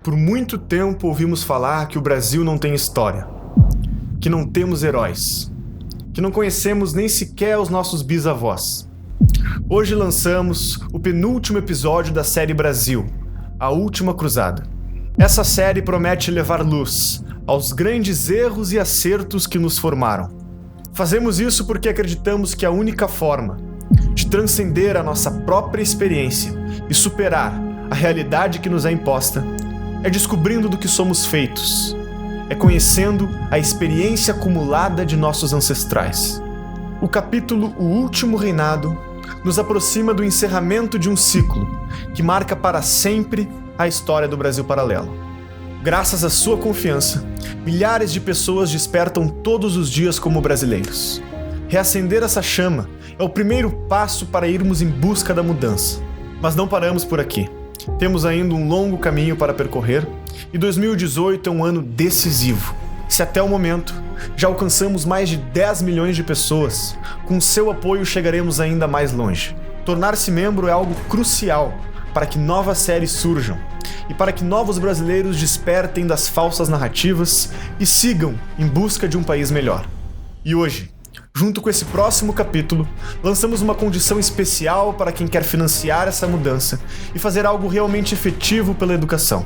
Por muito tempo ouvimos falar que o Brasil não tem história, que não temos heróis, que não conhecemos nem sequer os nossos bisavós. Hoje lançamos o penúltimo episódio da série Brasil, A Última Cruzada. Essa série promete levar luz aos grandes erros e acertos que nos formaram. Fazemos isso porque acreditamos que a única forma de transcender a nossa própria experiência e superar a realidade que nos é imposta é descobrindo do que somos feitos, é conhecendo a experiência acumulada de nossos ancestrais. O capítulo O Último Reinado nos aproxima do encerramento de um ciclo que marca para sempre a história do Brasil Paralelo. Graças à sua confiança, milhares de pessoas despertam todos os dias como brasileiros. Reacender essa chama é o primeiro passo para irmos em busca da mudança. Mas não paramos por aqui. Temos ainda um longo caminho para percorrer e 2018 é um ano decisivo. Se até o momento já alcançamos mais de 10 milhões de pessoas, com seu apoio chegaremos ainda mais longe. Tornar-se membro é algo crucial para que novas séries surjam e para que novos brasileiros despertem das falsas narrativas e sigam em busca de um país melhor. E hoje, junto com esse próximo capítulo, lançamos uma condição especial para quem quer financiar essa mudança e fazer algo realmente efetivo pela educação.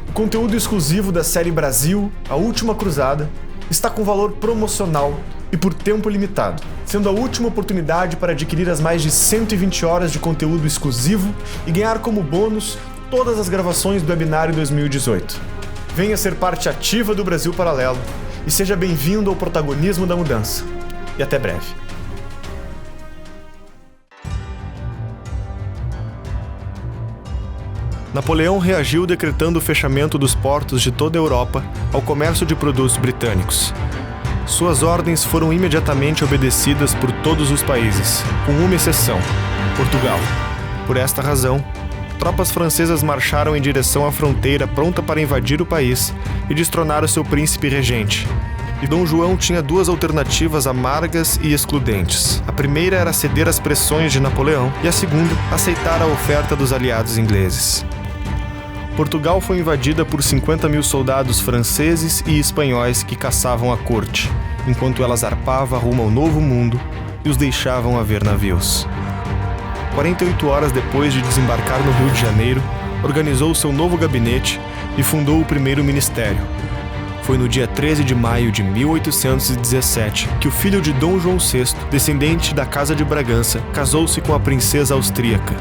O conteúdo exclusivo da série Brasil, A Última Cruzada, está com valor promocional e por tempo limitado, sendo a última oportunidade para adquirir as mais de 120 horas de conteúdo exclusivo e ganhar como bônus todas as gravações do webinário 2018. Venha ser parte ativa do Brasil Paralelo e seja bem-vindo ao protagonismo da mudança. E até breve. Napoleão reagiu decretando o fechamento dos portos de toda a Europa ao comércio de produtos britânicos. Suas ordens foram imediatamente obedecidas por todos os países, com uma exceção: Portugal. Por esta razão, tropas francesas marcharam em direção à fronteira pronta para invadir o país e destronar o seu príncipe regente. E Dom João tinha duas alternativas amargas e excludentes. A primeira era ceder às pressões de Napoleão e a segunda, aceitar a oferta dos aliados ingleses. Portugal foi invadida por 50 mil soldados franceses e espanhóis que caçavam a corte, enquanto ela zarpava rumo ao Novo Mundo e os deixavam a ver navios. 48 horas depois de desembarcar no Rio de Janeiro, organizou seu novo gabinete e fundou o primeiro ministério. Foi no dia 13 de maio de 1817 que o filho de Dom João VI, descendente da Casa de Bragança, casou-se com a princesa austríaca.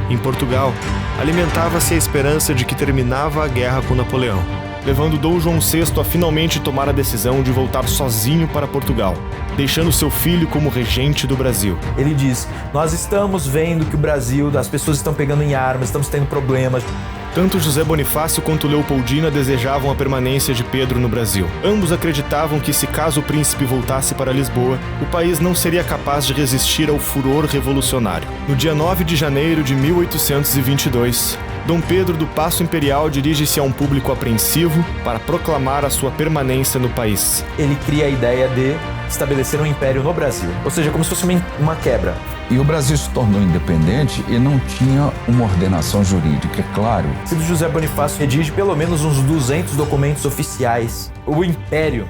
Em Portugal, alimentava-se a esperança de que terminava a guerra com Napoleão, levando Dom João VI a finalmente tomar a decisão de voltar sozinho para Portugal, deixando seu filho como regente do Brasil. Ele diz: nós estamos vendo que o Brasil, as pessoas estão pegando em armas, estamos tendo problemas. Tanto José Bonifácio quanto Leopoldina desejavam a permanência de Pedro no Brasil. Ambos acreditavam que, se caso o príncipe voltasse para Lisboa, o país não seria capaz de resistir ao furor revolucionário. No dia 9 de janeiro de 1822, Dom Pedro do Paço Imperial dirige-se a um público apreensivo para proclamar a sua permanência no país. Ele cria a ideia de estabelecer um império no Brasil, ou seja, como se fosse uma quebra. E o Brasil se tornou independente e não tinha uma ordenação jurídica, é claro. O José Bonifácio redige pelo menos uns 200 documentos oficiais. O império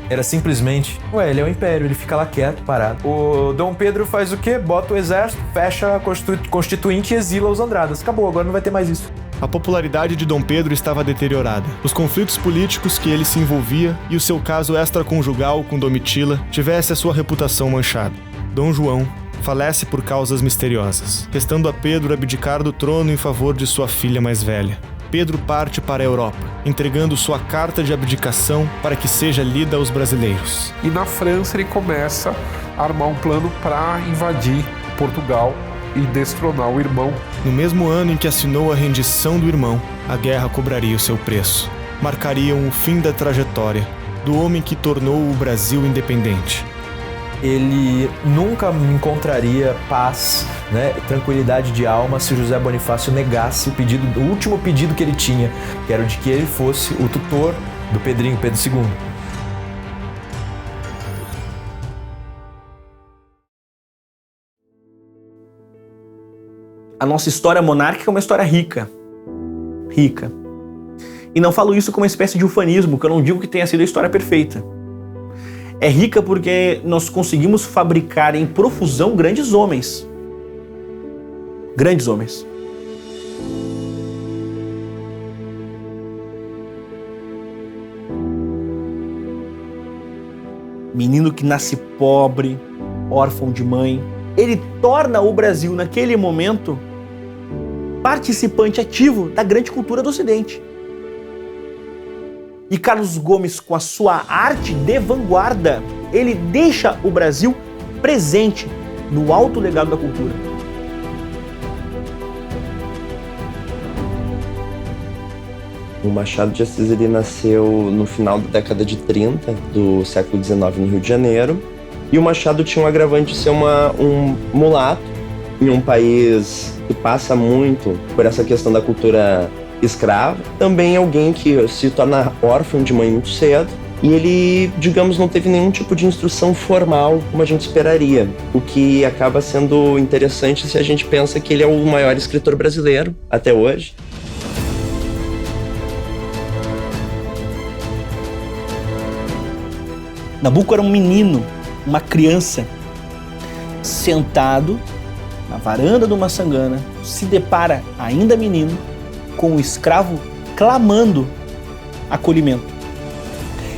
era simplesmente... ele é o império, ele fica lá quieto, parado. O Dom Pedro faz o quê? Bota o exército, fecha a Constituinte e exila os Andradas. Acabou, agora não vai ter mais isso. A popularidade de Dom Pedro estava deteriorada. Os conflitos políticos que ele se envolvia e o seu caso extraconjugal com Domitila tivesse a sua reputação manchada. Dom João falece por causas misteriosas, restando a Pedro abdicar do trono em favor de sua filha mais velha. Pedro parte para a Europa, entregando sua carta de abdicação para que seja lida aos brasileiros. E na França ele começa a armar um plano para invadir Portugal e destronar o irmão. No mesmo ano em que assinou a rendição do irmão, a guerra cobraria o seu preço. Marcariam o fim da trajetória do homem que tornou o Brasil independente. Ele nunca encontraria paz, tranquilidade de alma se José Bonifácio negasse o último pedido que ele tinha, que era o de que ele fosse o tutor do Pedrinho, Pedro II. A nossa história monárquica é uma história rica. E não falo isso como uma espécie de ufanismo, que eu não digo que tenha sido a história perfeita. É rica porque nós conseguimos fabricar em profusão grandes homens. Grandes homens. Menino que nasce pobre, órfão de mãe. Ele torna o Brasil, naquele momento, participante ativo da grande cultura do Ocidente. E Carlos Gomes, com a sua arte de vanguarda, ele deixa o Brasil presente no alto legado da cultura. O Machado de Assis ele nasceu no final da década de 30 do século XIX no Rio de Janeiro. E o Machado tinha um agravante de ser um mulato em um país que passa muito por essa questão da cultura escrava. Também alguém que se torna órfão de mãe muito cedo. E ele, digamos, não teve nenhum tipo de instrução formal como a gente esperaria. O que acaba sendo interessante se a gente pensa que ele é o maior escritor brasileiro até hoje. Nabuco era um menino, uma criança, sentado na varanda de uma sangana, se depara, ainda menino, com o escravo clamando acolhimento.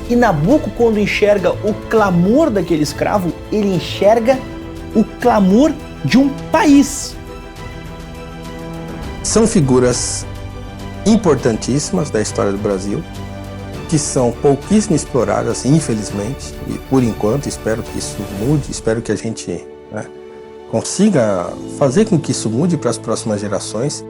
E Nabuco, quando enxerga o clamor daquele escravo, ele enxerga o clamor de um país. São figuras importantíssimas da história do Brasil, que são pouquíssimo exploradas, infelizmente, e por enquanto espero que isso mude, espero que a gente consiga fazer com que isso mude para as próximas gerações.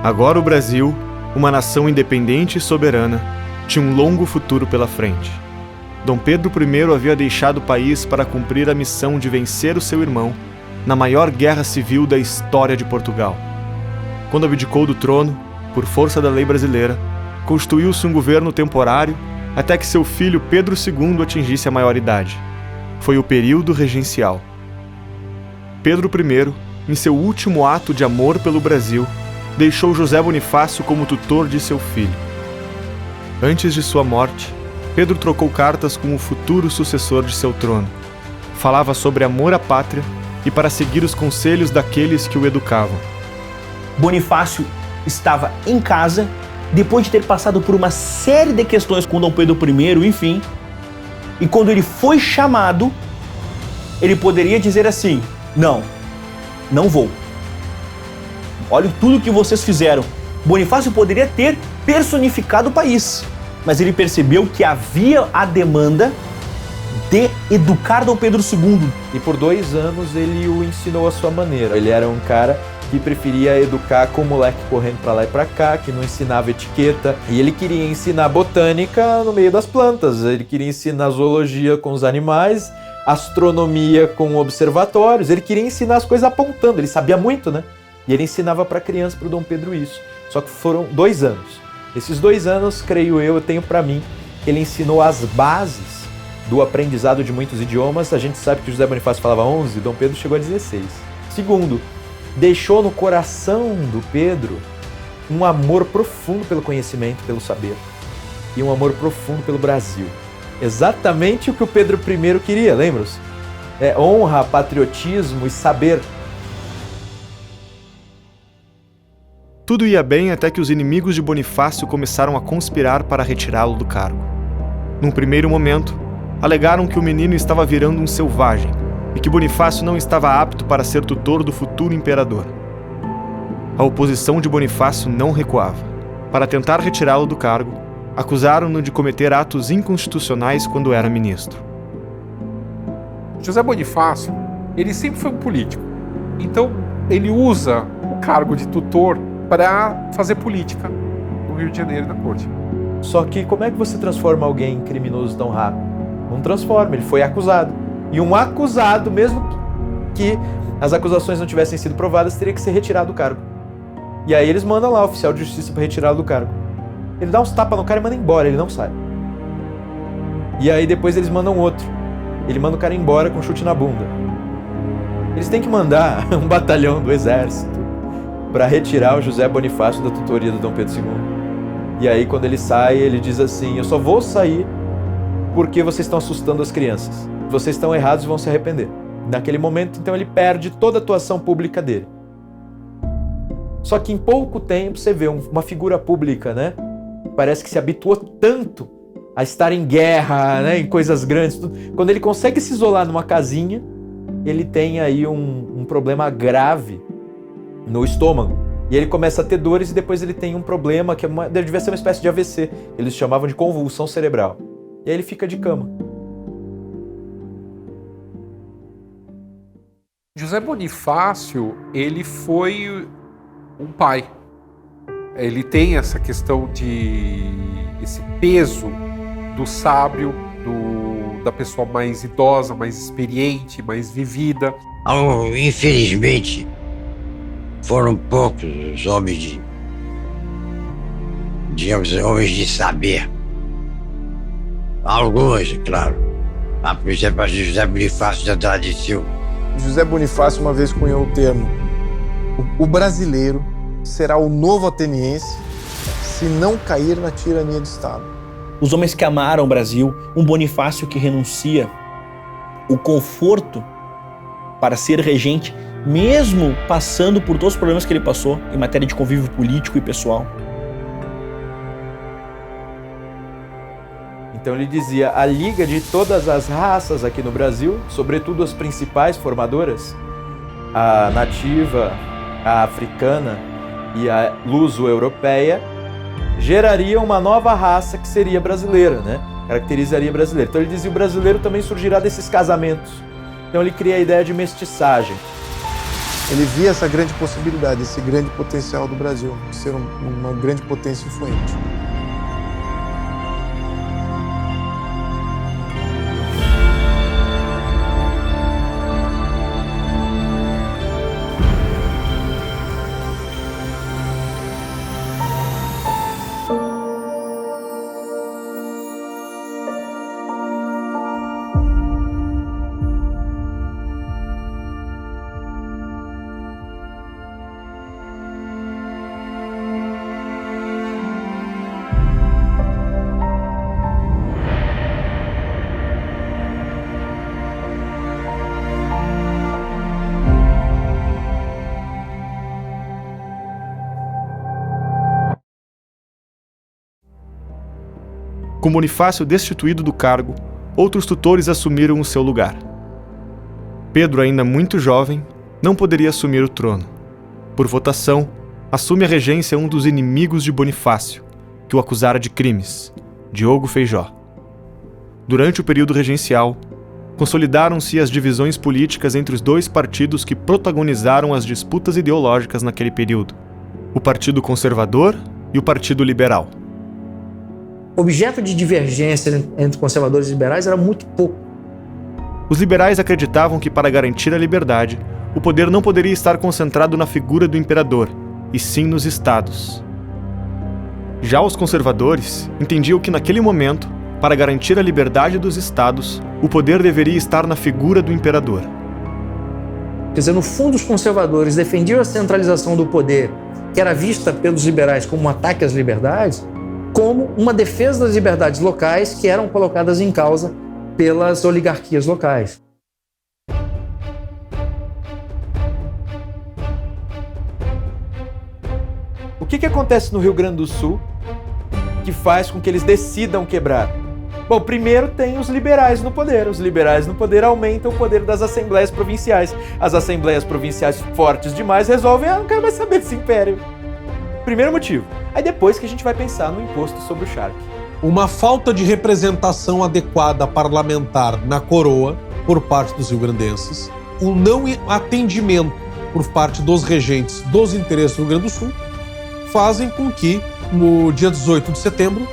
Agora o Brasil, uma nação independente e soberana, tinha um longo futuro pela frente. Dom Pedro I havia deixado o país para cumprir a missão de vencer o seu irmão na maior guerra civil da história de Portugal. Quando abdicou do trono, por força da lei brasileira, constituiu-se um governo temporário até que seu filho Pedro II atingisse a maioridade. Foi o período regencial. Pedro I, em seu último ato de amor pelo Brasil, deixou José Bonifácio como tutor de seu filho. Antes de sua morte, Pedro trocou cartas com o futuro sucessor de seu trono. Falava sobre amor à pátria e para seguir os conselhos daqueles que o educavam. Bonifácio estava em casa, depois de ter passado por uma série de questões com Dom Pedro I, enfim. E quando ele foi chamado, ele poderia dizer assim: não vou. Olha tudo que vocês fizeram. Bonifácio poderia ter personificado o país, mas ele percebeu que havia a demanda de educar Dom Pedro II. E por 2 anos ele o ensinou à sua maneira. Ele era um cara que preferia educar com o moleque correndo pra lá e pra cá, que não ensinava etiqueta. E ele queria ensinar botânica no meio das plantas, ele queria ensinar zoologia com os animais, astronomia com observatórios, ele queria ensinar as coisas apontando, ele sabia muito, né? E ele ensinava pra criança, pro Dom Pedro, isso. Só que foram 2 anos. Esses 2 anos, creio eu tenho pra mim, ele ensinou as bases do aprendizado de muitos idiomas. A gente sabe que José Bonifácio falava 11, Dom Pedro chegou a 16. Segundo, deixou no coração do Pedro um amor profundo pelo conhecimento, pelo saber, e um amor profundo pelo Brasil. Exatamente o que o Pedro I queria, lembram-se? Honra, patriotismo e saber. Tudo ia bem até que os inimigos de Bonifácio começaram a conspirar para retirá-lo do cargo. Num primeiro momento, alegaram que o menino estava virando um selvagem e que Bonifácio não estava apto para ser tutor do futuro imperador. A oposição de Bonifácio não recuava. Para tentar retirá-lo do cargo, acusaram-no de cometer atos inconstitucionais quando era ministro. José Bonifácio, ele sempre foi um político. Então, ele usa o cargo de tutor para fazer política no Rio de Janeiro, na corte. Só que como é que você transforma alguém em criminoso tão rápido? Não transforma, ele foi acusado. E um acusado, mesmo que as acusações não tivessem sido provadas, teria que ser retirado do cargo. E aí eles mandam lá o oficial de justiça para retirá-lo do cargo. Ele dá uns tapas no cara e manda embora, ele não sai. E aí depois eles mandam outro. Ele manda o cara embora com um chute na bunda. Eles têm que mandar um batalhão do exército para retirar o José Bonifácio da tutoria do Dom Pedro II. E aí quando ele sai, ele diz assim: eu só vou sair porque vocês estão assustando as crianças. Vocês estão errados e vão se arrepender. Naquele momento, então, ele perde toda a atuação pública dele. Só que em pouco tempo você vê uma figura pública, né? Parece que se habituou tanto a estar em guerra, né? Em coisas grandes. Quando ele consegue se isolar numa casinha, ele tem aí um problema grave no estômago. E ele começa a ter dores e depois ele tem um problema que devia ser uma espécie de AVC. Eles chamavam de convulsão cerebral. E aí ele fica de cama. José Bonifácio, ele foi um pai. Ele tem essa questão esse peso do sábio, da pessoa mais idosa, mais experiente, mais vivida. Infelizmente, foram poucos os homens homens de saber. Alguns, claro. Por exemplo, a José Bonifácio de Andrade e Silva. José Bonifácio uma vez cunhou o termo: o brasileiro será o novo ateniense se não cair na tirania de Estado. Os homens que amaram o Brasil, um Bonifácio que renuncia o conforto para ser regente, mesmo passando por todos os problemas que ele passou em matéria de convívio político e pessoal. Então ele dizia: a liga de todas as raças aqui no Brasil, sobretudo as principais formadoras, a nativa, a africana e a luso-europeia, geraria uma nova raça que seria brasileira, né? Caracterizaria brasileiro. Então ele dizia: o brasileiro também surgirá desses casamentos. Então ele cria a ideia de mestiçagem. Ele via essa grande possibilidade, esse grande potencial do Brasil, de ser uma grande potência influente. Com Bonifácio destituído do cargo, outros tutores assumiram o seu lugar. Pedro, ainda muito jovem, não poderia assumir o trono. Por votação, assume a regência um dos inimigos de Bonifácio, que o acusara de crimes, Diogo Feijó. Durante o período regencial, consolidaram-se as divisões políticas entre os dois partidos que protagonizaram as disputas ideológicas naquele período: o Partido Conservador e o Partido Liberal. O objeto de divergência entre conservadores e liberais era muito pouco. Os liberais acreditavam que, para garantir a liberdade, o poder não poderia estar concentrado na figura do imperador, e sim nos estados. Já os conservadores entendiam que, naquele momento, para garantir a liberdade dos estados, o poder deveria estar na figura do imperador. Quer dizer, no fundo, os conservadores defendiam a centralização do poder, que era vista pelos liberais como um ataque às liberdades, como uma defesa das liberdades locais que eram colocadas em causa pelas oligarquias locais. O que acontece no Rio Grande do Sul que faz com que eles decidam quebrar? Bom, primeiro tem os liberais no poder. Os liberais no poder aumentam o poder das assembleias provinciais. As assembleias provinciais fortes demais resolvem, não quero mais saber desse império. Primeiro motivo. Aí depois que a gente vai pensar no imposto sobre o charque. Uma falta de representação adequada parlamentar na coroa por parte dos rio-grandenses, um não atendimento por parte dos regentes dos interesses do Rio Grande do Sul, fazem com que, no dia 18 de setembro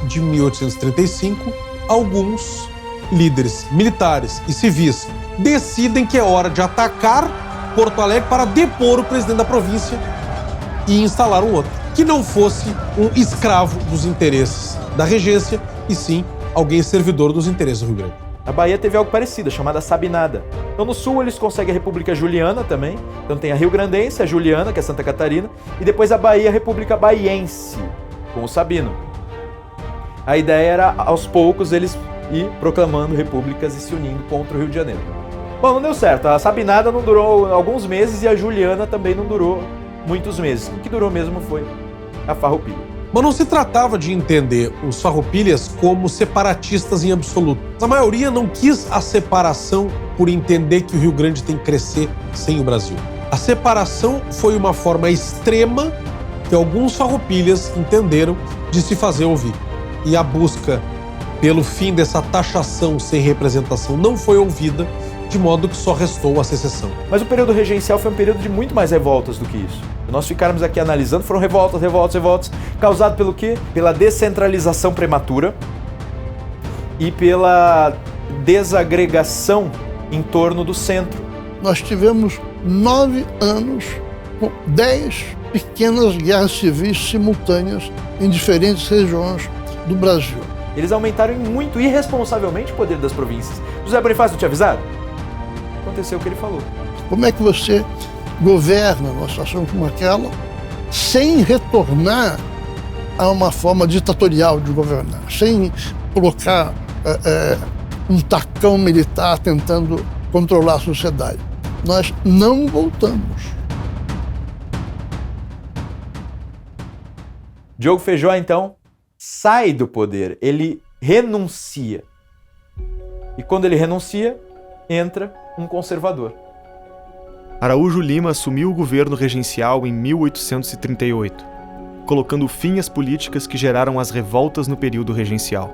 de 1835, alguns líderes militares e civis decidem que é hora de atacar Porto Alegre para depor o presidente da província e instalar um outro, que não fosse um escravo dos interesses da regência, e sim alguém servidor dos interesses do Rio Grande. A Bahia teve algo parecido, chamada Sabinada. Então no sul eles conseguem a República Juliana também. Então tem a Rio Grandense, a Juliana, que é Santa Catarina, e depois a Bahia, a República Baiense, com o Sabino. A ideia era, aos poucos, eles ir proclamando repúblicas e se unindo contra o Rio de Janeiro. Bom, não deu certo. A Sabinada não durou alguns meses e a Juliana também não durou muitos meses. O que durou mesmo foi a Farroupilha. Mas não se tratava de entender os farroupilhas como separatistas em absoluto. A maioria não quis a separação por entender que o Rio Grande tem que crescer sem o Brasil. A separação foi uma forma extrema que alguns farroupilhas entenderam de se fazer ouvir. E a busca pelo fim dessa taxação sem representação não foi ouvida, de modo que só restou a secessão. Mas o período regencial foi um período de muito mais revoltas do que isso. Se nós ficarmos aqui analisando, foram revoltas, causado pelo quê? Pela descentralização prematura e pela desagregação em torno do centro. Nós tivemos 9 anos com 10 pequenas guerras civis simultâneas em diferentes regiões do Brasil. Eles aumentaram muito irresponsavelmente o poder das províncias. José Bonifácio não tinha avisado? Aconteceu o que ele falou. Como é que você governa uma situação como aquela sem retornar a uma forma ditatorial de governar, sem colocar um tacão militar tentando controlar a sociedade? Nós não voltamos. Diogo Feijó, então, sai do poder, ele renuncia. E quando ele renuncia, entra um conservador. Araújo Lima assumiu o governo regencial em 1838, colocando fim às políticas que geraram as revoltas no período regencial.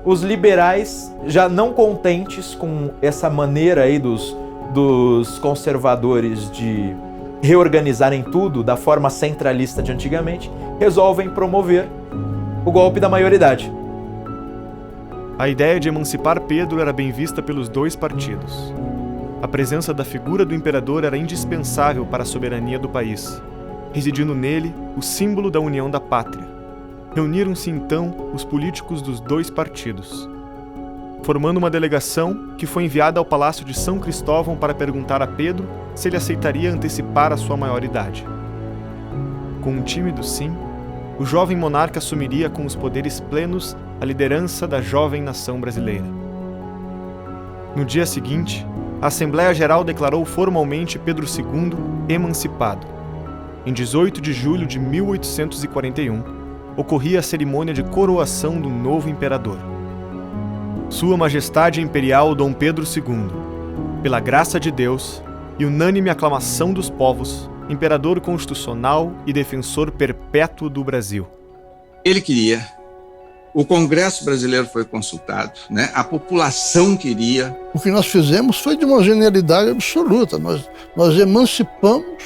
Os liberais, já não contentes com essa maneira aí dos conservadores de reorganizarem tudo da forma centralista de antigamente, resolvem promover o golpe da maioridade. A ideia de emancipar Pedro era bem vista pelos dois partidos. A presença da figura do imperador era indispensável para a soberania do país, residindo nele o símbolo da união da pátria. Reuniram-se então os políticos dos dois partidos, formando uma delegação que foi enviada ao Palácio de São Cristóvão para perguntar a Pedro se ele aceitaria antecipar a sua maioridade. Com um tímido sim, o jovem monarca assumiria com os poderes plenos a liderança da jovem nação brasileira. No dia seguinte, a Assembleia Geral declarou formalmente Pedro II emancipado. Em 18 de julho de 1841, ocorria a cerimônia de coroação do novo imperador. Sua Majestade Imperial Dom Pedro II, pela graça de Deus e unânime aclamação dos povos, imperador constitucional e defensor perpétuo do Brasil. Ele queria O Congresso brasileiro foi consultado, né? A população queria. O que nós fizemos foi de uma genialidade absoluta. Nós emancipamos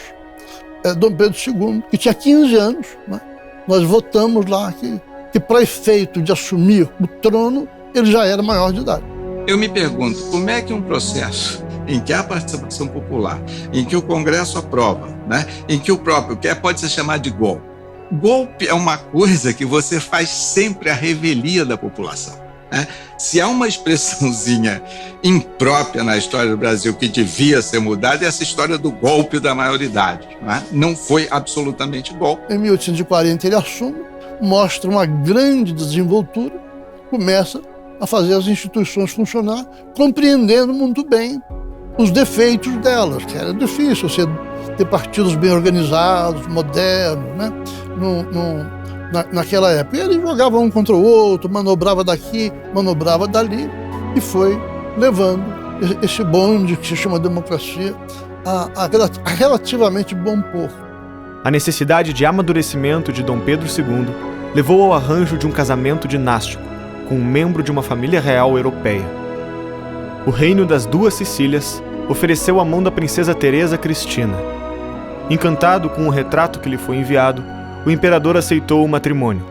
Dom Pedro II, que tinha 15 anos. Né? Nós votamos lá que para efeito de assumir o trono, ele já era maior de idade. Eu me pergunto, como é que um processo em que há participação popular, em que o Congresso aprova, né? Em que o próprio pode ser chamado de golpe. Golpe é uma coisa que você faz sempre à revelia da população. Né? Se há uma expressãozinha imprópria na história do Brasil que devia ser mudada, é essa história do golpe da maioridade. Né? Não foi absolutamente golpe. Em 1840 ele assume, mostra uma grande desenvoltura, começa a fazer as instituições funcionar, compreendendo muito bem os defeitos delas, que era difícil você ter partidos bem organizados, modernos, né? Naquela época. E ele jogava um contra o outro, manobrava daqui, manobrava dali, e foi levando esse bonde que se chama democracia a relativamente bom porto. A necessidade de amadurecimento de Dom Pedro II levou ao arranjo de um casamento dinástico com um membro de uma família real europeia. O reino das Duas Sicílias ofereceu a mão da princesa Teresa Cristina. Encantado com o retrato que lhe foi enviado, o imperador aceitou o matrimônio.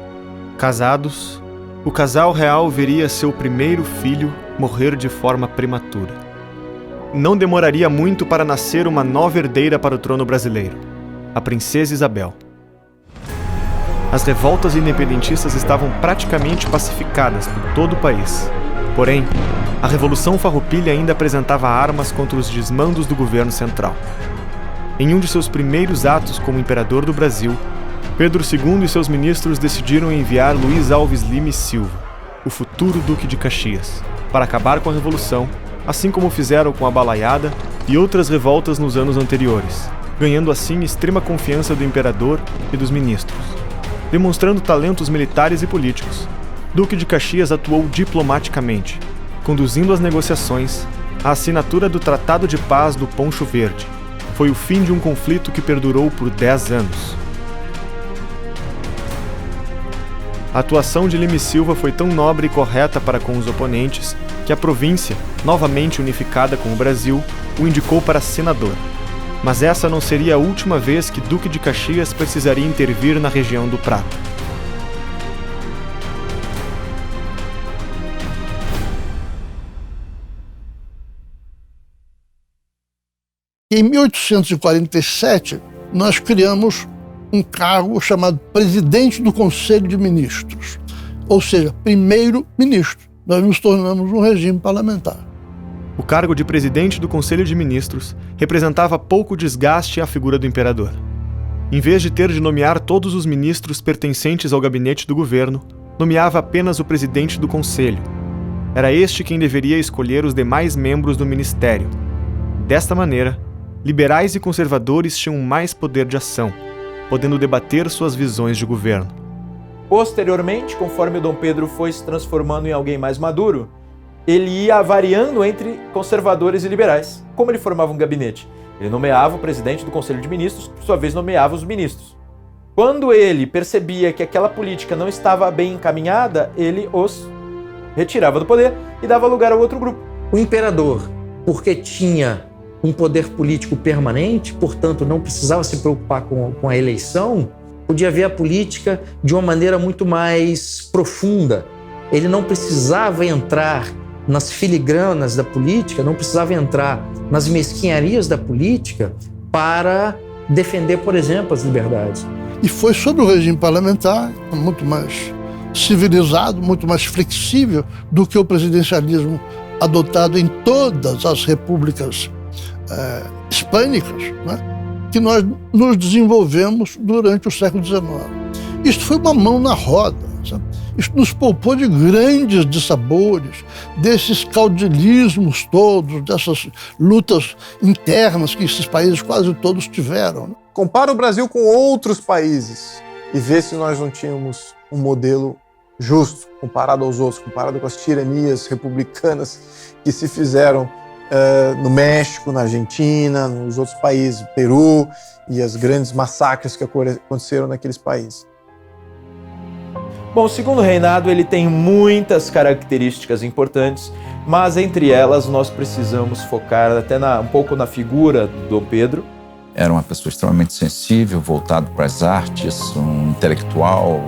Casados, o casal real veria seu primeiro filho morrer de forma prematura. Não demoraria muito para nascer uma nova herdeira para o trono brasileiro, a princesa Isabel. As revoltas independentistas estavam praticamente pacificadas por todo o país. Porém, a Revolução Farroupilha ainda apresentava armas contra os desmandos do governo central. Em um de seus primeiros atos como imperador do Brasil, Pedro II e seus ministros decidiram enviar Luiz Alves Lima e Silva, o futuro Duque de Caxias, para acabar com a Revolução, assim como fizeram com a Balaiada e outras revoltas nos anos anteriores, ganhando assim extrema confiança do imperador e dos ministros. Demonstrando talentos militares e políticos, Duque de Caxias atuou diplomaticamente, conduzindo as negociações à assinatura do Tratado de Paz do Poncho Verde. Foi o fim de um conflito que perdurou por 10 anos. A atuação de Lima e Silva foi tão nobre e correta para com os oponentes que a província, novamente unificada com o Brasil, o indicou para senador. Mas essa não seria a última vez que Duque de Caxias precisaria intervir na região do Prata. Em 1847, nós criamos um cargo chamado Presidente do Conselho de Ministros, ou seja, primeiro-ministro. Nós nos tornamos um regime parlamentar. O cargo de presidente do Conselho de Ministros representava pouco desgaste à figura do imperador. Em vez de ter de nomear todos os ministros pertencentes ao gabinete do governo, nomeava apenas o presidente do Conselho. Era este quem deveria escolher os demais membros do ministério. Desta maneira, liberais e conservadores tinham mais poder de ação, podendo debater suas visões de governo. Posteriormente, conforme o Dom Pedro foi se transformando em alguém mais maduro, ele ia variando entre conservadores e liberais. Como ele formava um gabinete? Ele nomeava o presidente do Conselho de Ministros, que por sua vez nomeava os ministros. Quando ele percebia que aquela política não estava bem encaminhada, ele os retirava do poder e dava lugar ao outro grupo. O imperador, porque tinha um poder político permanente, portanto não precisava se preocupar com a eleição, podia ver a política de uma maneira muito mais profunda. Ele não precisava entrar nas filigranas da política, não precisava entrar nas mesquinharias da política para defender, por exemplo, as liberdades. E foi sobre o regime parlamentar, muito mais civilizado, muito mais flexível do que o presidencialismo adotado em todas as repúblicas hispânicas, né, que nós nos desenvolvemos durante o século XIX. Isto foi uma mão na roda, sabe? Isto nos poupou de grandes dissabores, desses caudilismos todos, dessas lutas internas que esses países quase todos tiveram. Né? Compara o Brasil com outros países e vê se nós não tínhamos um modelo justo comparado aos outros, comparado com as tiranias republicanas que se fizeram no México, na Argentina, nos outros países, Peru, e as grandes massacres que aconteceram naqueles países. Bom, o segundo reinado ele tem muitas características importantes, mas entre elas nós precisamos focar até um pouco na figura do Dom Pedro. Era uma pessoa extremamente sensível, voltado para as artes, um intelectual,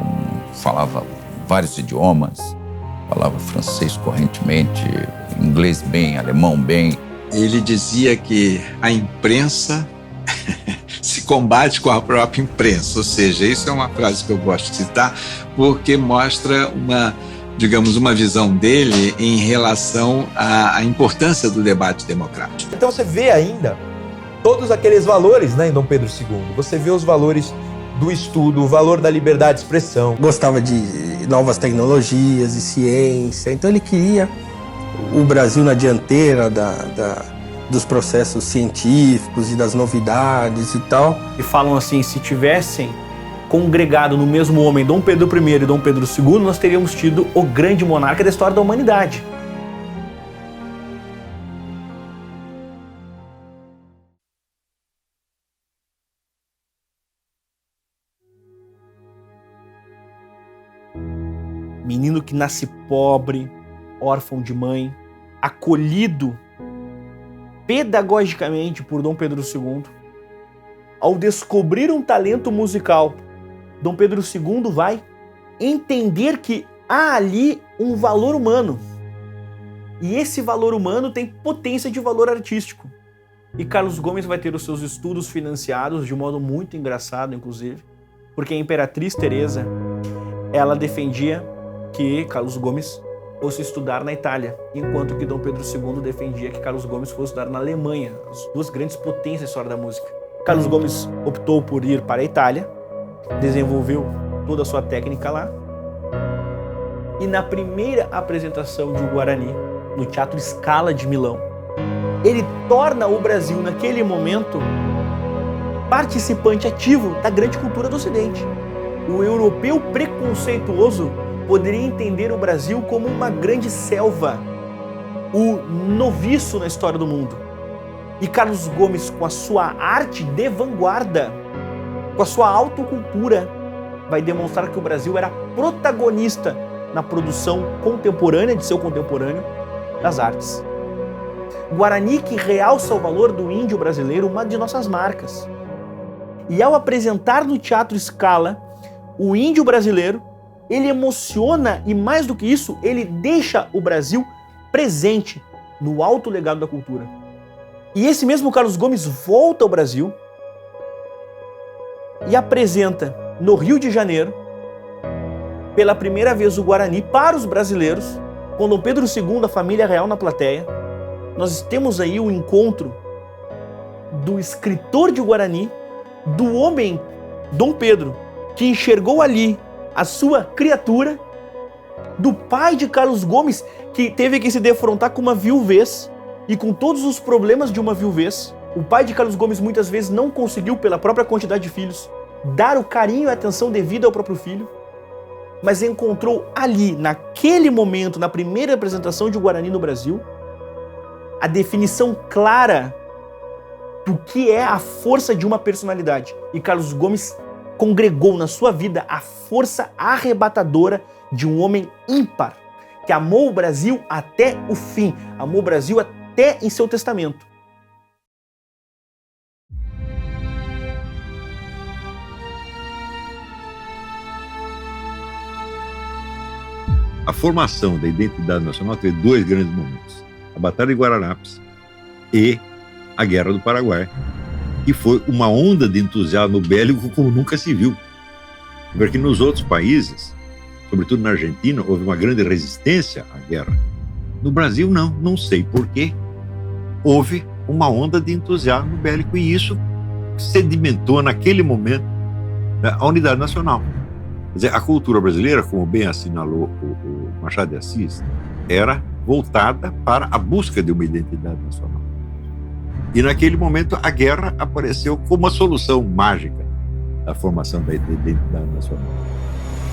falava vários idiomas, falava francês correntemente, inglês bem, alemão bem. Ele dizia que a imprensa se combate com a própria imprensa, ou seja, isso é uma frase que eu gosto de citar, porque mostra uma visão dele em relação à importância do debate democrático. Então você vê ainda todos aqueles valores, né, em Dom Pedro II. Você vê os valores do estudo, o valor da liberdade de expressão. Gostava de novas tecnologias e ciência, então ele queria o Brasil na dianteira dos processos científicos e das novidades e tal. E falam assim, se tivessem congregado no mesmo homem Dom Pedro I e Dom Pedro II, nós teríamos tido o grande monarca da história da humanidade. Menino que nasce pobre, órfão de mãe, acolhido pedagogicamente por Dom Pedro II, ao descobrir um talento musical, Dom Pedro II vai entender que há ali um valor humano. E esse valor humano tem potência de valor artístico. E Carlos Gomes vai ter os seus estudos financiados de um modo muito engraçado, inclusive, porque a Imperatriz Teresa, ela defendia que Carlos Gomes fosse estudar na Itália, enquanto que Dom Pedro II defendia que Carlos Gomes fosse estudar na Alemanha, as duas grandes potências da história da música. Carlos Gomes optou por ir para a Itália, desenvolveu toda a sua técnica lá, e na primeira apresentação de O Guarani, no Teatro Scala de Milão, ele torna o Brasil, naquele momento, participante ativo da grande cultura do Ocidente. O europeu preconceituoso poderia entender o Brasil como uma grande selva, o noviço na história do mundo. E Carlos Gomes, com a sua arte de vanguarda, com a sua autocultura, vai demonstrar que o Brasil era protagonista na produção contemporânea de seu contemporâneo das artes. Guarani que realça o valor do índio brasileiro, uma de nossas marcas. E ao apresentar no Teatro Scala o índio brasileiro, ele emociona e, mais do que isso, ele deixa o Brasil presente no alto legado da cultura. E esse mesmo Carlos Gomes volta ao Brasil e apresenta no Rio de Janeiro, pela primeira vez, o Guarani para os brasileiros, com Dom Pedro II, a família real na plateia. Nós temos aí o encontro do escritor de Guarani, do homem Dom Pedro, que enxergou ali a sua criatura, do pai de Carlos Gomes, que teve que se defrontar com uma viuvez e com todos os problemas de uma viuvez. O pai de Carlos Gomes muitas vezes não conseguiu, pela própria quantidade de filhos, dar o carinho e a atenção devida ao próprio filho, mas encontrou ali, naquele momento, na primeira apresentação de Guarani no Brasil, a definição clara do que é a força de uma personalidade. E Carlos Gomes congregou na sua vida a força arrebatadora de um homem ímpar, que amou o Brasil até o fim, amou o Brasil até em seu testamento. A formação da identidade nacional teve dois grandes momentos: a Batalha de Guararapes e a Guerra do Paraguai, que foi uma onda de entusiasmo bélico como nunca se viu. Porque nos outros países, sobretudo na Argentina, houve uma grande resistência à guerra. No Brasil, não sei porquê. Houve uma onda de entusiasmo bélico e isso sedimentou naquele momento a unidade nacional. Quer dizer, a cultura brasileira, como bem assinalou o Machado de Assis, era voltada para a busca de uma identidade nacional. E naquele momento a guerra apareceu como a solução mágica da formação da identidade nacional.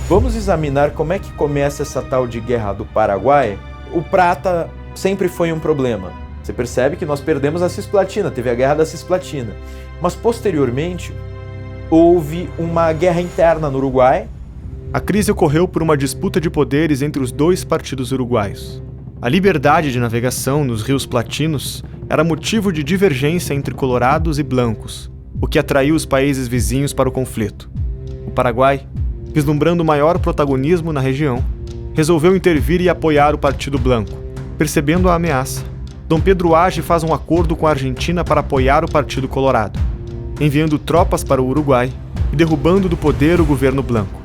Vamos examinar como é que começa essa tal de Guerra do Paraguai. O prata sempre foi um problema. Você percebe que nós perdemos a Cisplatina, teve a Guerra da Cisplatina. Mas posteriormente houve uma guerra interna no Uruguai A crise ocorreu por uma disputa de poderes entre os dois partidos uruguaios. A liberdade de navegação nos rios platinos era motivo de divergência entre colorados e blancos, o que atraiu os países vizinhos para o conflito. O Paraguai, vislumbrando maior protagonismo na região, resolveu intervir e apoiar o Partido Blanco. Percebendo a ameaça, Dom Pedro age e faz um acordo com a Argentina para apoiar o Partido Colorado, enviando tropas para o Uruguai e derrubando do poder o governo Blanco.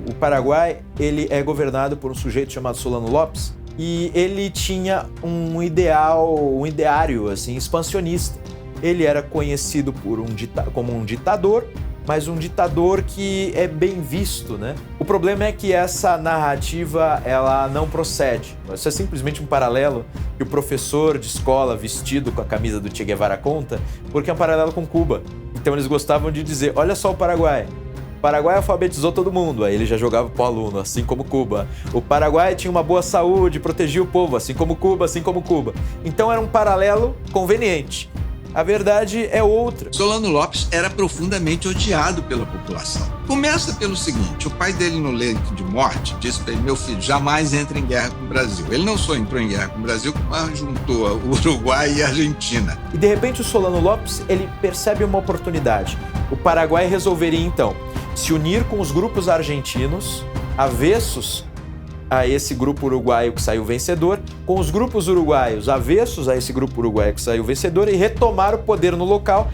O Paraguai, ele é governado por um sujeito chamado Solano Lopes, e ele tinha um ideário assim, expansionista. Ele era conhecido como um ditador, mas um ditador que é bem visto, né? O problema é que essa narrativa, ela não procede. Isso é simplesmente um paralelo que o professor de escola vestido com a camisa do Che Guevara conta, porque é um paralelo com Cuba. Então eles gostavam de dizer, olha só o Paraguai. O Paraguai alfabetizou todo mundo, aí ele já jogava pro aluno, assim como Cuba. O Paraguai tinha uma boa saúde, protegia o povo, assim como Cuba, assim como Cuba. Então era um paralelo conveniente. A verdade é outra. Solano Lopes era profundamente odiado pela população. Começa pelo seguinte, o pai dele no leito de morte disse para ele, meu filho, jamais entre em guerra com o Brasil. Ele não só entrou em guerra com o Brasil, mas juntou o Uruguai e a Argentina. E de repente o Solano Lopes, ele percebe uma oportunidade. O Paraguai resolveria então se unir com os grupos argentinos, avessos a esse grupo uruguaio que saiu vencedor, com os grupos uruguaios avessos a esse grupo uruguaio que saiu vencedor e retomar o poder no local,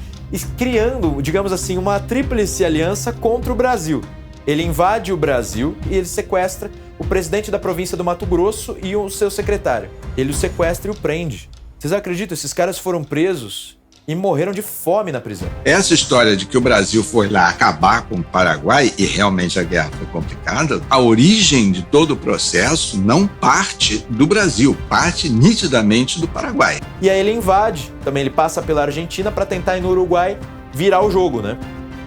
criando, digamos assim, uma tríplice aliança contra o Brasil. Ele invade o Brasil e ele sequestra o presidente da província do Mato Grosso e o seu secretário. Ele o sequestra e o prende. Vocês acreditam? Esses caras foram presos e morreram de fome na prisão. Essa história de que o Brasil foi lá acabar com o Paraguai, e realmente a guerra foi complicada, a origem de todo o processo não parte do Brasil, parte nitidamente do Paraguai. E aí ele invade, também ele passa pela Argentina para tentar ir no Uruguai virar o jogo, né?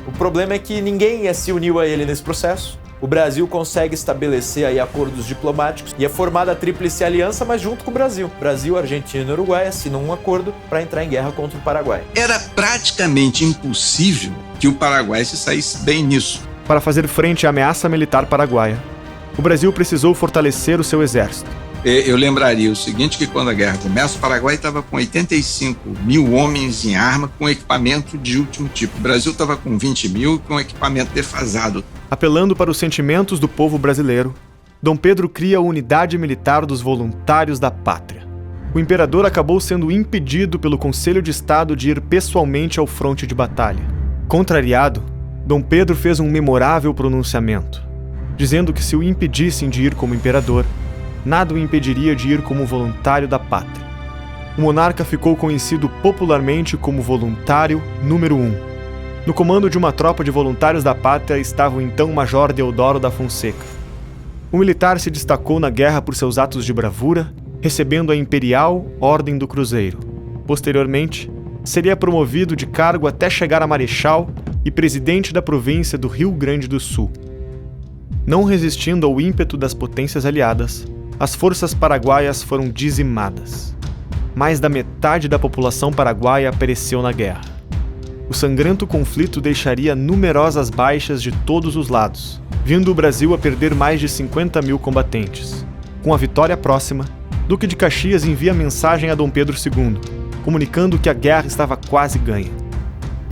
O problema é que ninguém se uniu a ele nesse processo. O Brasil consegue estabelecer aí acordos diplomáticos e é formada a Tríplice Aliança, mas junto com o Brasil. Brasil, Argentina e Uruguai assinam um acordo para entrar em guerra contra o Paraguai. Era praticamente impossível que o Paraguai se saísse bem nisso. Para fazer frente à ameaça militar paraguaia, o Brasil precisou fortalecer o seu exército. Eu lembraria o seguinte, que quando a guerra começa, o Paraguai estava com 85 mil homens em arma com equipamento de último tipo. O Brasil estava com 20 mil com equipamento defasado. Apelando para os sentimentos do povo brasileiro, Dom Pedro cria a Unidade Militar dos Voluntários da Pátria. O imperador acabou sendo impedido pelo Conselho de Estado de ir pessoalmente ao fronte de batalha. Contrariado, Dom Pedro fez um memorável pronunciamento, dizendo que se o impedissem de ir como imperador, nada o impediria de ir como voluntário da pátria. O monarca ficou conhecido popularmente como voluntário número 1. No comando de uma tropa de voluntários da pátria estava o então Major Deodoro da Fonseca. O militar se destacou na guerra por seus atos de bravura, recebendo a Imperial Ordem do Cruzeiro. Posteriormente, seria promovido de cargo até chegar a marechal e presidente da província do Rio Grande do Sul. Não resistindo ao ímpeto das potências aliadas, as forças paraguaias foram dizimadas. Mais da metade da população paraguaia pereceu na guerra. O sangrento conflito deixaria numerosas baixas de todos os lados, vindo o Brasil a perder mais de 50 mil combatentes. Com a vitória próxima, Duque de Caxias envia mensagem a Dom Pedro II, comunicando que a guerra estava quase ganha.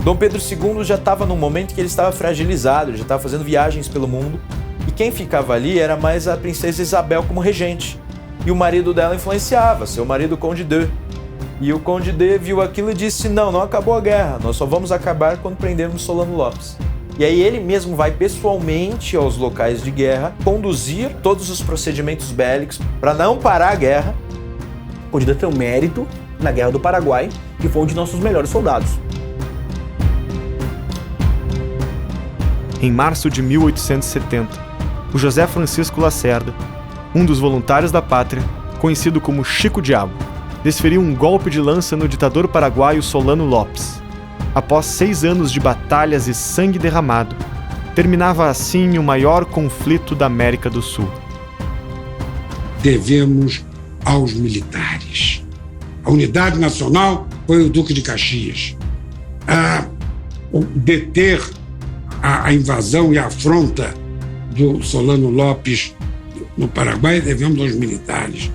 Dom Pedro II já estava num momento que ele estava fragilizado, ele já estava fazendo viagens pelo mundo, e quem ficava ali era mais a princesa Isabel como regente. E o marido dela influenciava, seu marido Conde d'Eu. E o Conde d'Eu viu aquilo e disse, não acabou a guerra, nós só vamos acabar quando prendermos Solano Lopes. E aí ele mesmo vai pessoalmente aos locais de guerra, conduzir todos os procedimentos bélicos para não parar a guerra. O Conde d'Eu tem um mérito na Guerra do Paraguai, que foi um de nossos melhores soldados. Em março de 1870, o José Francisco Lacerda, um dos voluntários da pátria, conhecido como Chico Diabo, desferiu um golpe de lança no ditador paraguaio Solano Lopes. Após 6 anos de batalhas e sangue derramado, terminava assim o maior conflito da América do Sul. Devemos aos militares. A unidade nacional foi o Duque de Caxias. Deter a invasão e a afronta do Solano Lopes no Paraguai devemos aos militares.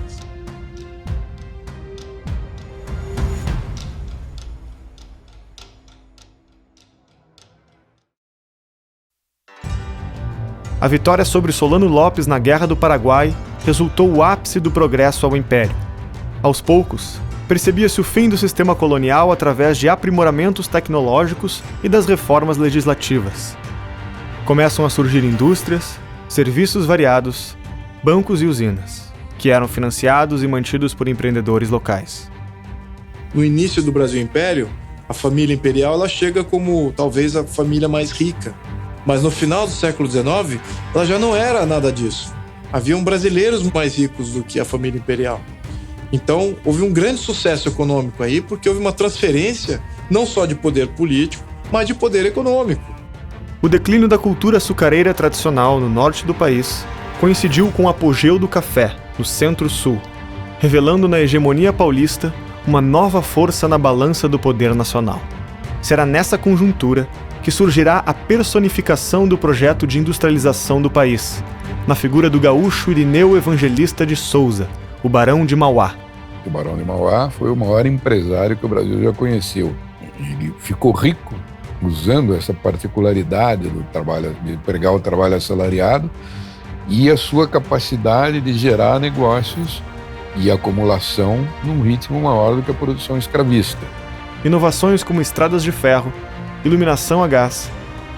A vitória sobre Solano Lopes na Guerra do Paraguai resultou o ápice do progresso ao Império. Aos poucos, percebia-se o fim do sistema colonial através de aprimoramentos tecnológicos e das reformas legislativas. Começam a surgir indústrias, serviços variados, bancos e usinas, que eram financiados e mantidos por empreendedores locais. No início do Brasil Império, a família imperial ela chega como talvez a família mais rica. Mas no final do século XIX, ela já não era nada disso. Haviam brasileiros mais ricos do que a família imperial. Então, houve um grande sucesso econômico aí, porque houve uma transferência não só de poder político, mas de poder econômico. O declínio da cultura açucareira tradicional no norte do país coincidiu com o apogeu do café, no centro-sul, revelando na hegemonia paulista uma nova força na balança do poder nacional. Será nessa conjuntura que surgirá a personificação do projeto de industrialização do país, na figura do gaúcho Irineu Evangelista de Souza, o Barão de Mauá. O Barão de Mauá foi o maior empresário que o Brasil já conheceu. Ele ficou rico usando essa particularidade do trabalho, de empregar o trabalho assalariado e a sua capacidade de gerar negócios e acumulação num ritmo maior do que a produção escravista. Inovações como estradas de ferro, iluminação a gás,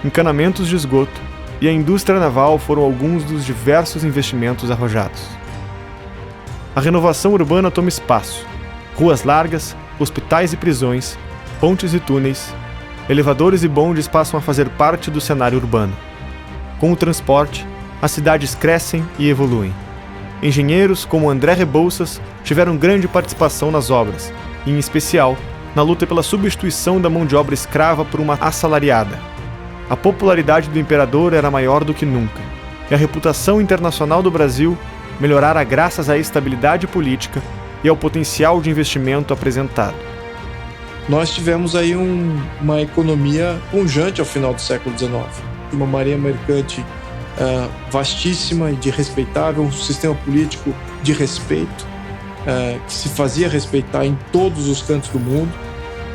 encanamentos de esgoto e a indústria naval foram alguns dos diversos investimentos arrojados. A renovação urbana toma espaço. Ruas largas, hospitais e prisões, pontes e túneis, elevadores e bondes passam a fazer parte do cenário urbano. Com o transporte, as cidades crescem e evoluem. Engenheiros como André Rebouças tiveram grande participação nas obras, e em especial na luta pela substituição da mão de obra escrava por uma assalariada. A popularidade do imperador era maior do que nunca, e a reputação internacional do Brasil melhorara graças à estabilidade política e ao potencial de investimento apresentado. Nós tivemos aí uma economia pujante ao final do século XIX. Uma marinha mercante vastíssima e de respeitável, um sistema político de respeito, que se fazia respeitar em todos os cantos do mundo.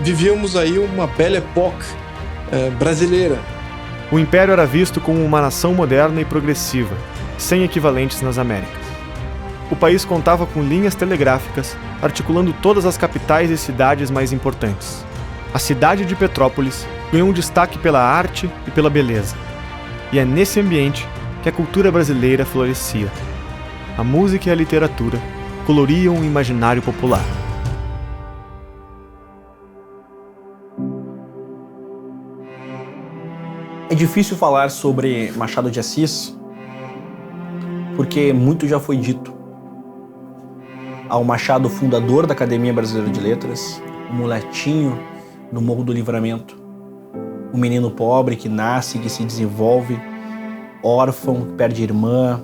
Vivíamos aí uma belle époque brasileira. O Império era visto como uma nação moderna e progressiva, sem equivalentes nas Américas. O país contava com linhas telegráficas, articulando todas as capitais e cidades mais importantes. A cidade de Petrópolis ganhou um destaque pela arte e pela beleza. E é nesse ambiente que a cultura brasileira florescia. A música e a literatura coloriam o imaginário popular. É difícil falar sobre Machado de Assis, porque muito já foi dito. Ao Machado, fundador da Academia Brasileira de Letras, o moletinho no Morro do Livramento, o menino pobre que nasce, que se desenvolve, órfão, que perde irmã,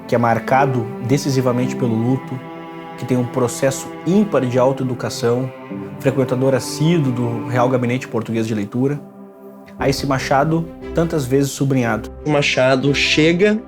que é marcado decisivamente pelo luto, que tem um processo ímpar de autoeducação, frequentador assíduo do Real Gabinete Português de Leitura, a esse Machado tantas vezes sublinhado. O Machado chega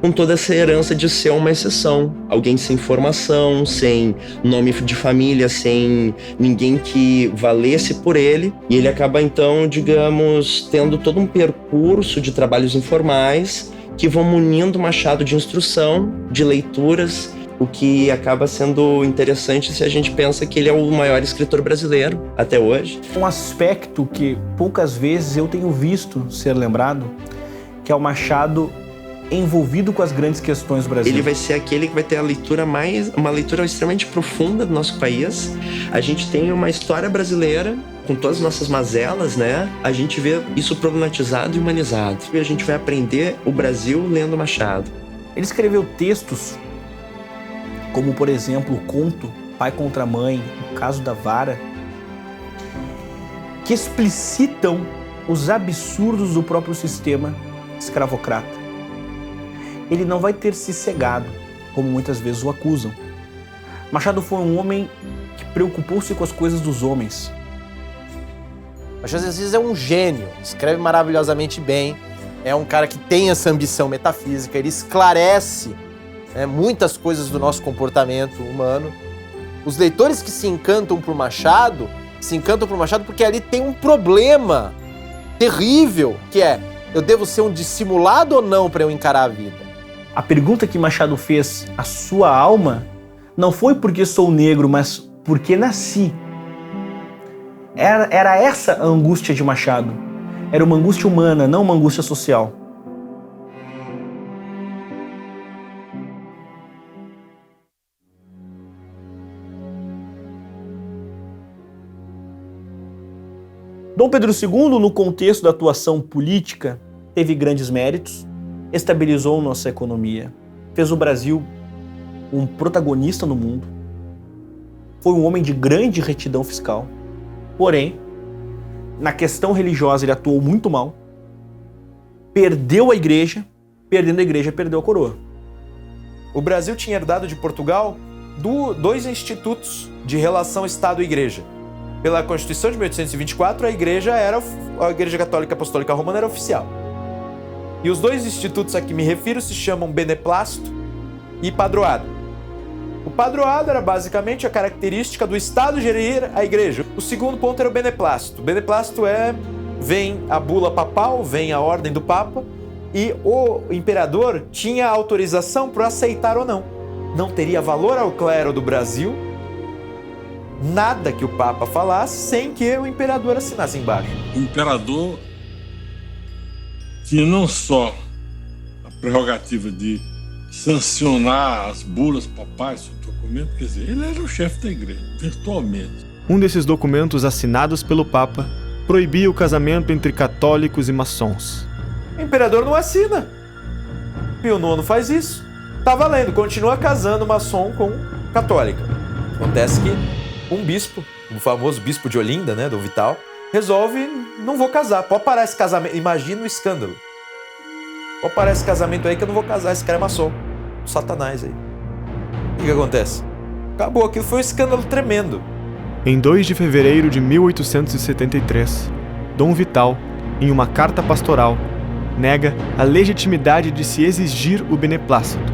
com toda essa herança de ser uma exceção. Alguém sem formação, sem nome de família, sem ninguém que valesse por ele. E ele acaba, então, digamos, tendo todo um percurso de trabalhos informais que vão munindo o Machado de instrução, de leituras, o que acaba sendo interessante se a gente pensa que ele é o maior escritor brasileiro até hoje. Um aspecto que poucas vezes eu tenho visto ser lembrado, que é o Machado envolvido com as grandes questões do Brasil. Ele vai ser aquele que vai ter uma leitura extremamente profunda do nosso país. A gente tem uma história brasileira com todas as nossas mazelas, né? A gente vê isso problematizado e humanizado. E a gente vai aprender o Brasil lendo Machado. Ele escreveu textos como, por exemplo, o conto Pai contra Mãe, o Caso da Vara, que explicitam os absurdos do próprio sistema escravocrata. Ele não vai ter se cegado, como muitas vezes o acusam. Machado foi um homem que preocupou-se com as coisas dos homens. Machado de Assis é um gênio, escreve maravilhosamente bem, é um cara que tem essa ambição metafísica, ele esclarece, né, muitas coisas do nosso comportamento humano. Os leitores que se encantam por Machado porque ali tem um problema terrível, que é: eu devo ser um dissimulado ou não para eu encarar a vida? A pergunta que Machado fez à sua alma não foi porque sou negro, mas porque nasci. Era essa a angústia de Machado. Era uma angústia humana, não uma angústia social. Dom Pedro II, no contexto da atuação política, teve grandes méritos, estabilizou nossa economia, fez o Brasil um protagonista no mundo, foi um homem de grande retidão fiscal. Porém, na questão religiosa ele atuou muito mal, perdeu a igreja, perdendo a igreja, perdeu a coroa. O Brasil tinha herdado de Portugal dois institutos de relação Estado-Igreja. Pela Constituição de 1824, a Igreja Católica Apostólica Romana era oficial. E os dois institutos a que me refiro se chamam beneplácito e padroado. O padroado era basicamente a característica do Estado gerir a Igreja. O segundo ponto era o beneplácito. O beneplácito vem a bula papal, vem a ordem do Papa, e o imperador tinha autorização para aceitar ou não. Não teria valor ao clero do Brasil nada que o Papa falasse sem que o imperador assinasse embaixo. O imperador tinha não só a prerrogativa de sancionar as bulas papais, o documento, quer dizer, ele era o chefe da igreja, virtualmente. Um desses documentos assinados pelo Papa proibia o casamento entre católicos e maçons. O imperador não assina. Pio IX faz isso. Tá valendo, continua casando maçom com católica. Acontece que um bispo, o famoso bispo de Olinda, né, Dom Vital, resolve: não vou casar, pode parar esse casamento. Imagina o escândalo. Pode parar esse casamento aí que eu não vou casar, esse cara é maçom. O Satanás aí. O que acontece? Acabou, aquilo foi um escândalo tremendo. Em 2 de fevereiro de 1873, Dom Vital, em uma carta pastoral, nega a legitimidade de se exigir o beneplácito.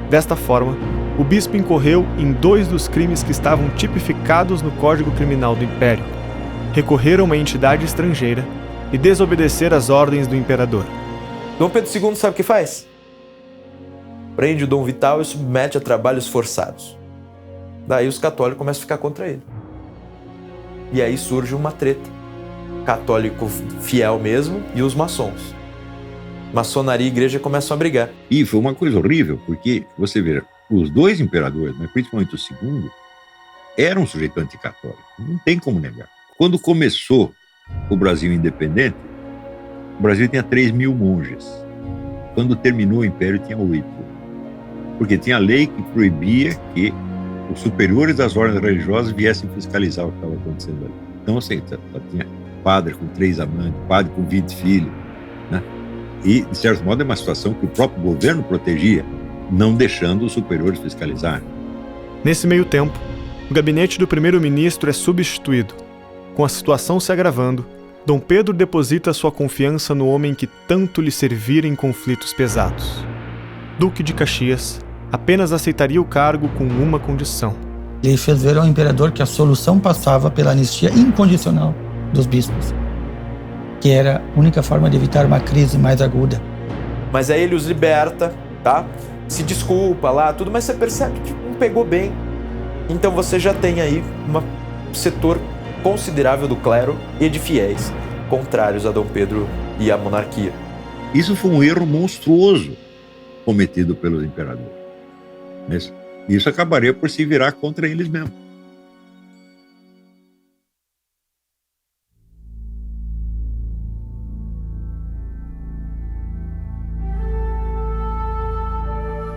Desta forma, o bispo incorreu em 2 dos crimes que estavam tipificados no Código Criminal do Império: recorrer a uma entidade estrangeira e desobedecer às ordens do imperador. Dom Pedro II sabe o que faz? Prende o Dom Vital e submete a trabalhos forçados. Daí os católicos começam a ficar contra ele. E aí surge uma treta. Católico fiel mesmo e os maçons. Maçonaria e igreja começam a brigar. E foi uma coisa horrível, porque você vê, os 2 imperadores, mas principalmente o segundo, eram um sujeito anticatólico. Não tem como negar. Quando começou o Brasil independente, o Brasil tinha 3.000 monges. Quando terminou o Império, tinha 8. Porque tinha lei que proibia que os superiores das ordens religiosas viessem fiscalizar o que estava acontecendo ali. Então, assim, tinha padre com 3 amantes, padre com 20 filhos, né? E, de certo modo, é uma situação que o próprio governo protegia, não deixando os superiores fiscalizarem. Nesse meio tempo, o gabinete do primeiro-ministro é substituído. Com a situação se agravando, Dom Pedro deposita sua confiança no homem que tanto lhe servira em conflitos pesados. Duque de Caxias apenas aceitaria o cargo com uma condição. Ele fez ver ao imperador que a solução passava pela anistia incondicional dos bispos, que era a única forma de evitar uma crise mais aguda. Mas aí ele os liberta, tá? Se desculpa lá, tudo, mas você percebe que não pegou bem. Então você já tem aí um setor considerável do clero e de fiéis contrários a Dom Pedro e à monarquia. Isso foi um erro monstruoso cometido pelos imperadores. Mas isso acabaria por se virar contra eles mesmos.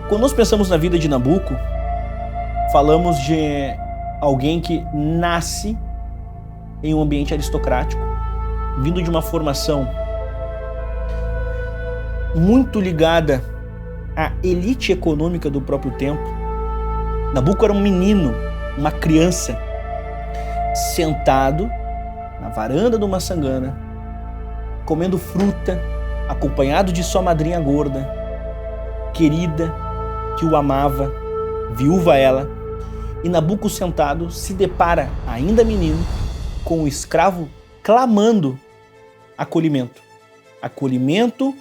Quando nós pensamos na vida de Nabuco, falamos de alguém que nasce em um ambiente aristocrático, vindo de uma formação muito ligada à elite econômica do próprio tempo. Nabuco era um menino, uma criança, sentado na varanda de uma sangana, comendo fruta acompanhado de sua madrinha gorda, querida, que o amava, viúva ela, e Nabucco sentado se depara, ainda menino, com o escravo clamando acolhimento. Acolhimento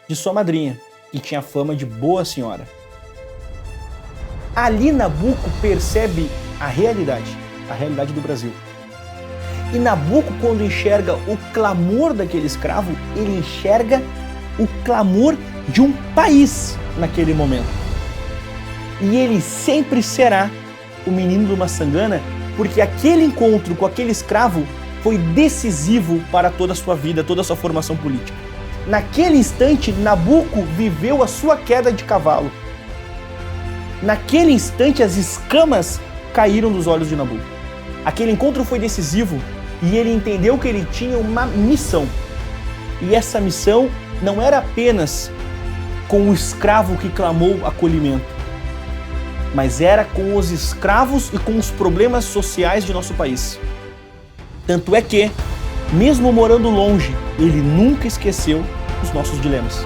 de sua madrinha, que tinha fama de boa senhora. Ali Nabucco percebe a realidade do Brasil. E Nabucco, quando enxerga o clamor daquele escravo, ele enxerga o clamor de um país naquele momento. E ele sempre será o menino do Maçangana, porque aquele encontro com aquele escravo foi decisivo para toda a sua vida, toda a sua formação política. Naquele instante, Nabucco viveu a sua queda de cavalo. Naquele instante, as escamas caíram dos olhos de Nabucco. Aquele encontro foi decisivo e ele entendeu que ele tinha uma missão. E essa missão não era apenas com o escravo que clamou acolhimento, mas era com os escravos e com os problemas sociais de nosso país. Tanto é que, mesmo morando longe, ele nunca esqueceu os nossos dilemas.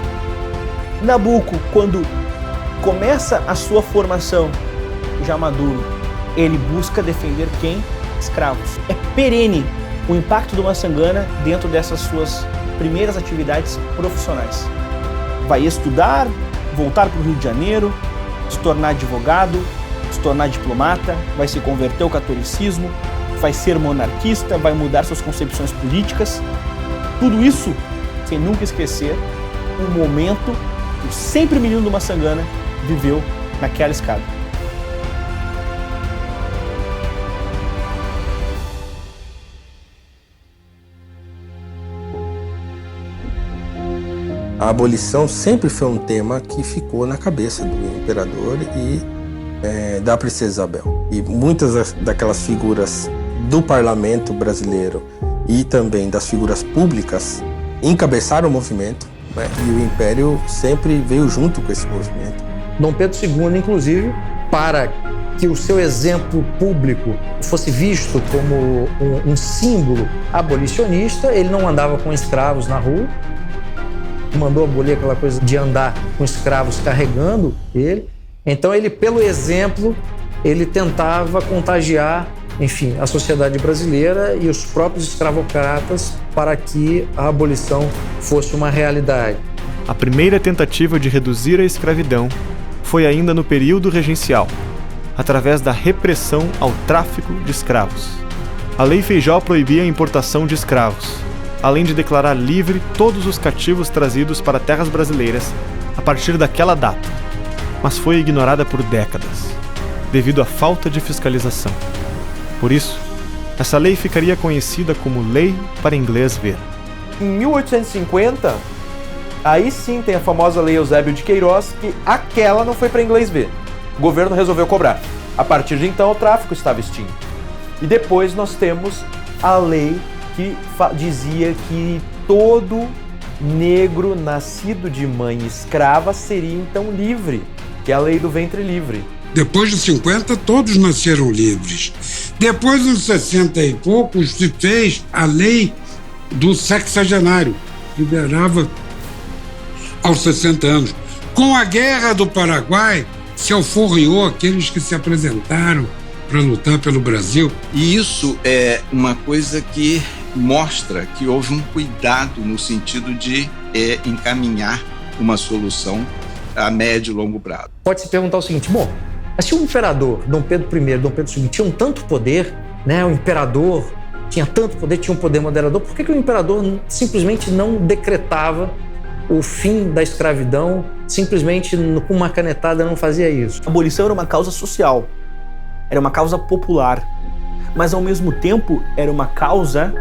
Nabucco, quando começa a sua formação já maduro, ele busca defender quem? Escravos. É perene o impacto do Maçangana dentro dessas suas primeiras atividades profissionais. Vai estudar, voltar para o Rio de Janeiro, se tornar advogado, se tornar diplomata, vai se converter ao catolicismo, vai ser monarquista, vai mudar suas concepções políticas. Tudo isso sem nunca esquecer o momento que o sempre menino do Maçangana viveu naquela escada. A abolição sempre foi um tema que ficou na cabeça do imperador e da princesa Isabel. E muitas daquelas figuras do parlamento brasileiro e também das figuras públicas encabeçaram o movimento, né? E o império sempre veio junto com esse movimento. Dom Pedro II, inclusive, para que o seu exemplo público fosse visto como um símbolo abolicionista, ele não andava com escravos na rua, mandou abolir aquela coisa de andar com escravos carregando ele. Então ele, pelo exemplo, ele tentava contagiar, enfim, a sociedade brasileira e os próprios escravocratas para que a abolição fosse uma realidade. A primeira tentativa de reduzir a escravidão foi ainda no período regencial, através da repressão ao tráfico de escravos. A Lei Feijó proibia a importação de escravos, além de declarar livre todos os cativos trazidos para terras brasileiras a partir daquela data, mas foi ignorada por décadas, devido à falta de fiscalização. Por isso, essa lei ficaria conhecida como Lei para Inglês Ver. Em 1850, aí sim tem a famosa Lei Eusébio de Queiroz, que aquela não foi para inglês ver. O governo resolveu cobrar. A partir de então, o tráfico estava extinto. E depois nós temos a lei que dizia que todo negro nascido de mãe escrava seria então livre, que é a lei do ventre livre. Depois de 50, todos nasceram livres. Depois, nos 60 e poucos, se fez a lei do sexagenário, liberava aos 60 anos. Com a Guerra do Paraguai, se alforriou aqueles que se apresentaram para lutar pelo Brasil. E isso é uma coisa que mostra que houve um cuidado no sentido de encaminhar uma solução a médio e longo prazo. Pode se perguntar o seguinte, bom, mas se o imperador, Dom Pedro I, Dom Pedro II, tinham tanto poder, né? O imperador tinha tanto poder, tinha um poder moderador, por que o imperador simplesmente não decretava o fim da escravidão, simplesmente com uma canetada não fazia isso? A abolição era uma causa social, era uma causa popular, mas ao mesmo tempo era uma causa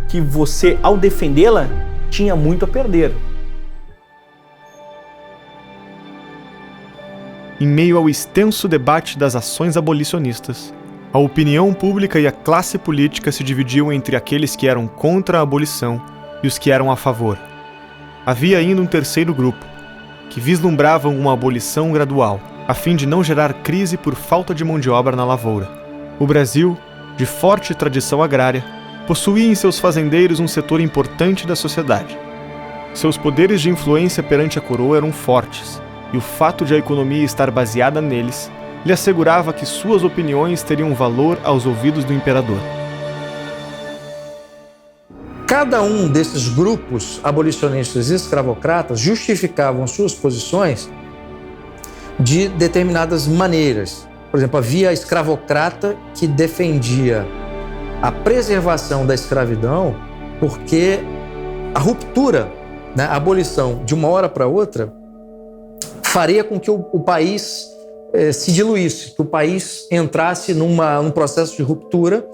que você, ao defendê-la, tinha muito a perder. Em meio ao extenso debate das ações abolicionistas, a opinião pública e a classe política se dividiam entre aqueles que eram contra a abolição e os que eram a favor. Havia ainda um terceiro grupo, que vislumbravam uma abolição gradual, a fim de não gerar crise por falta de mão de obra na lavoura. O Brasil, de forte tradição agrária, possuía em seus fazendeiros um setor importante da sociedade. Seus poderes de influência perante a coroa eram fortes, e o fato de a economia estar baseada neles lhe assegurava que suas opiniões teriam valor aos ouvidos do imperador. Cada um desses grupos abolicionistas e escravocratas justificavam suas posições de determinadas maneiras. Por exemplo, havia a escravocrata que defendia a preservação da escravidão porque a ruptura, né, a abolição de uma hora para outra faria com que o país se diluísse, que o país entrasse num processo de ruptura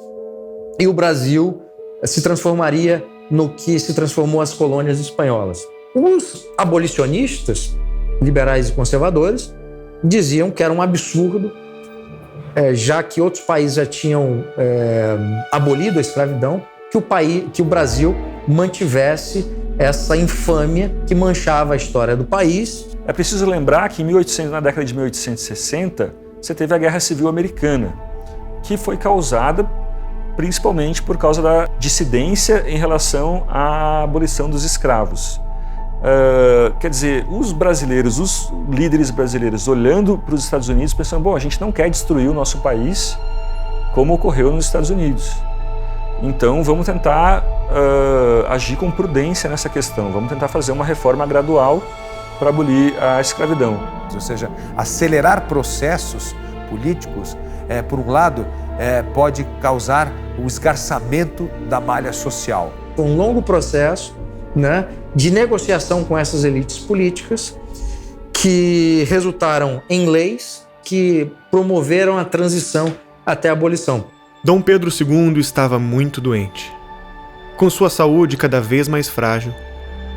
e o Brasil se transformaria no que se transformou as colônias espanholas. Os abolicionistas, liberais e conservadores, diziam que era um absurdo, já que outros países já tinham abolido a escravidão, que o Brasil mantivesse essa infâmia que manchava a história do país. É preciso lembrar que na década de 1860, você teve a Guerra Civil Americana, que foi causada principalmente por causa da dissidência em relação à abolição dos escravos. Quer dizer, os brasileiros, os líderes brasileiros, olhando para os Estados Unidos, pensando, bom, a gente não quer destruir o nosso país como ocorreu nos Estados Unidos. Então vamos tentar agir com prudência nessa questão, vamos tentar fazer uma reforma gradual para abolir a escravidão. Ou seja, acelerar processos políticos, por um lado, pode causar o esgarçamento da malha social. Foi um longo processo, né, de negociação com essas elites políticas que resultaram em leis que promoveram a transição até a abolição. Dom Pedro II estava muito doente. Com sua saúde cada vez mais frágil,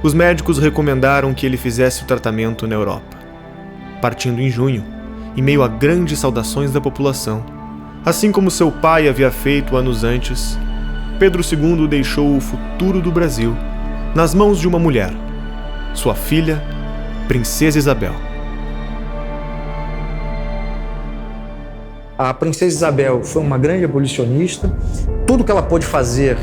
os médicos recomendaram que ele fizesse o tratamento na Europa. Partindo em junho, em meio a grandes saudações da população, assim como seu pai havia feito anos antes, Pedro II deixou o futuro do Brasil nas mãos de uma mulher, sua filha, Princesa Isabel. A Princesa Isabel foi uma grande abolicionista. Tudo que ela pôde fazer,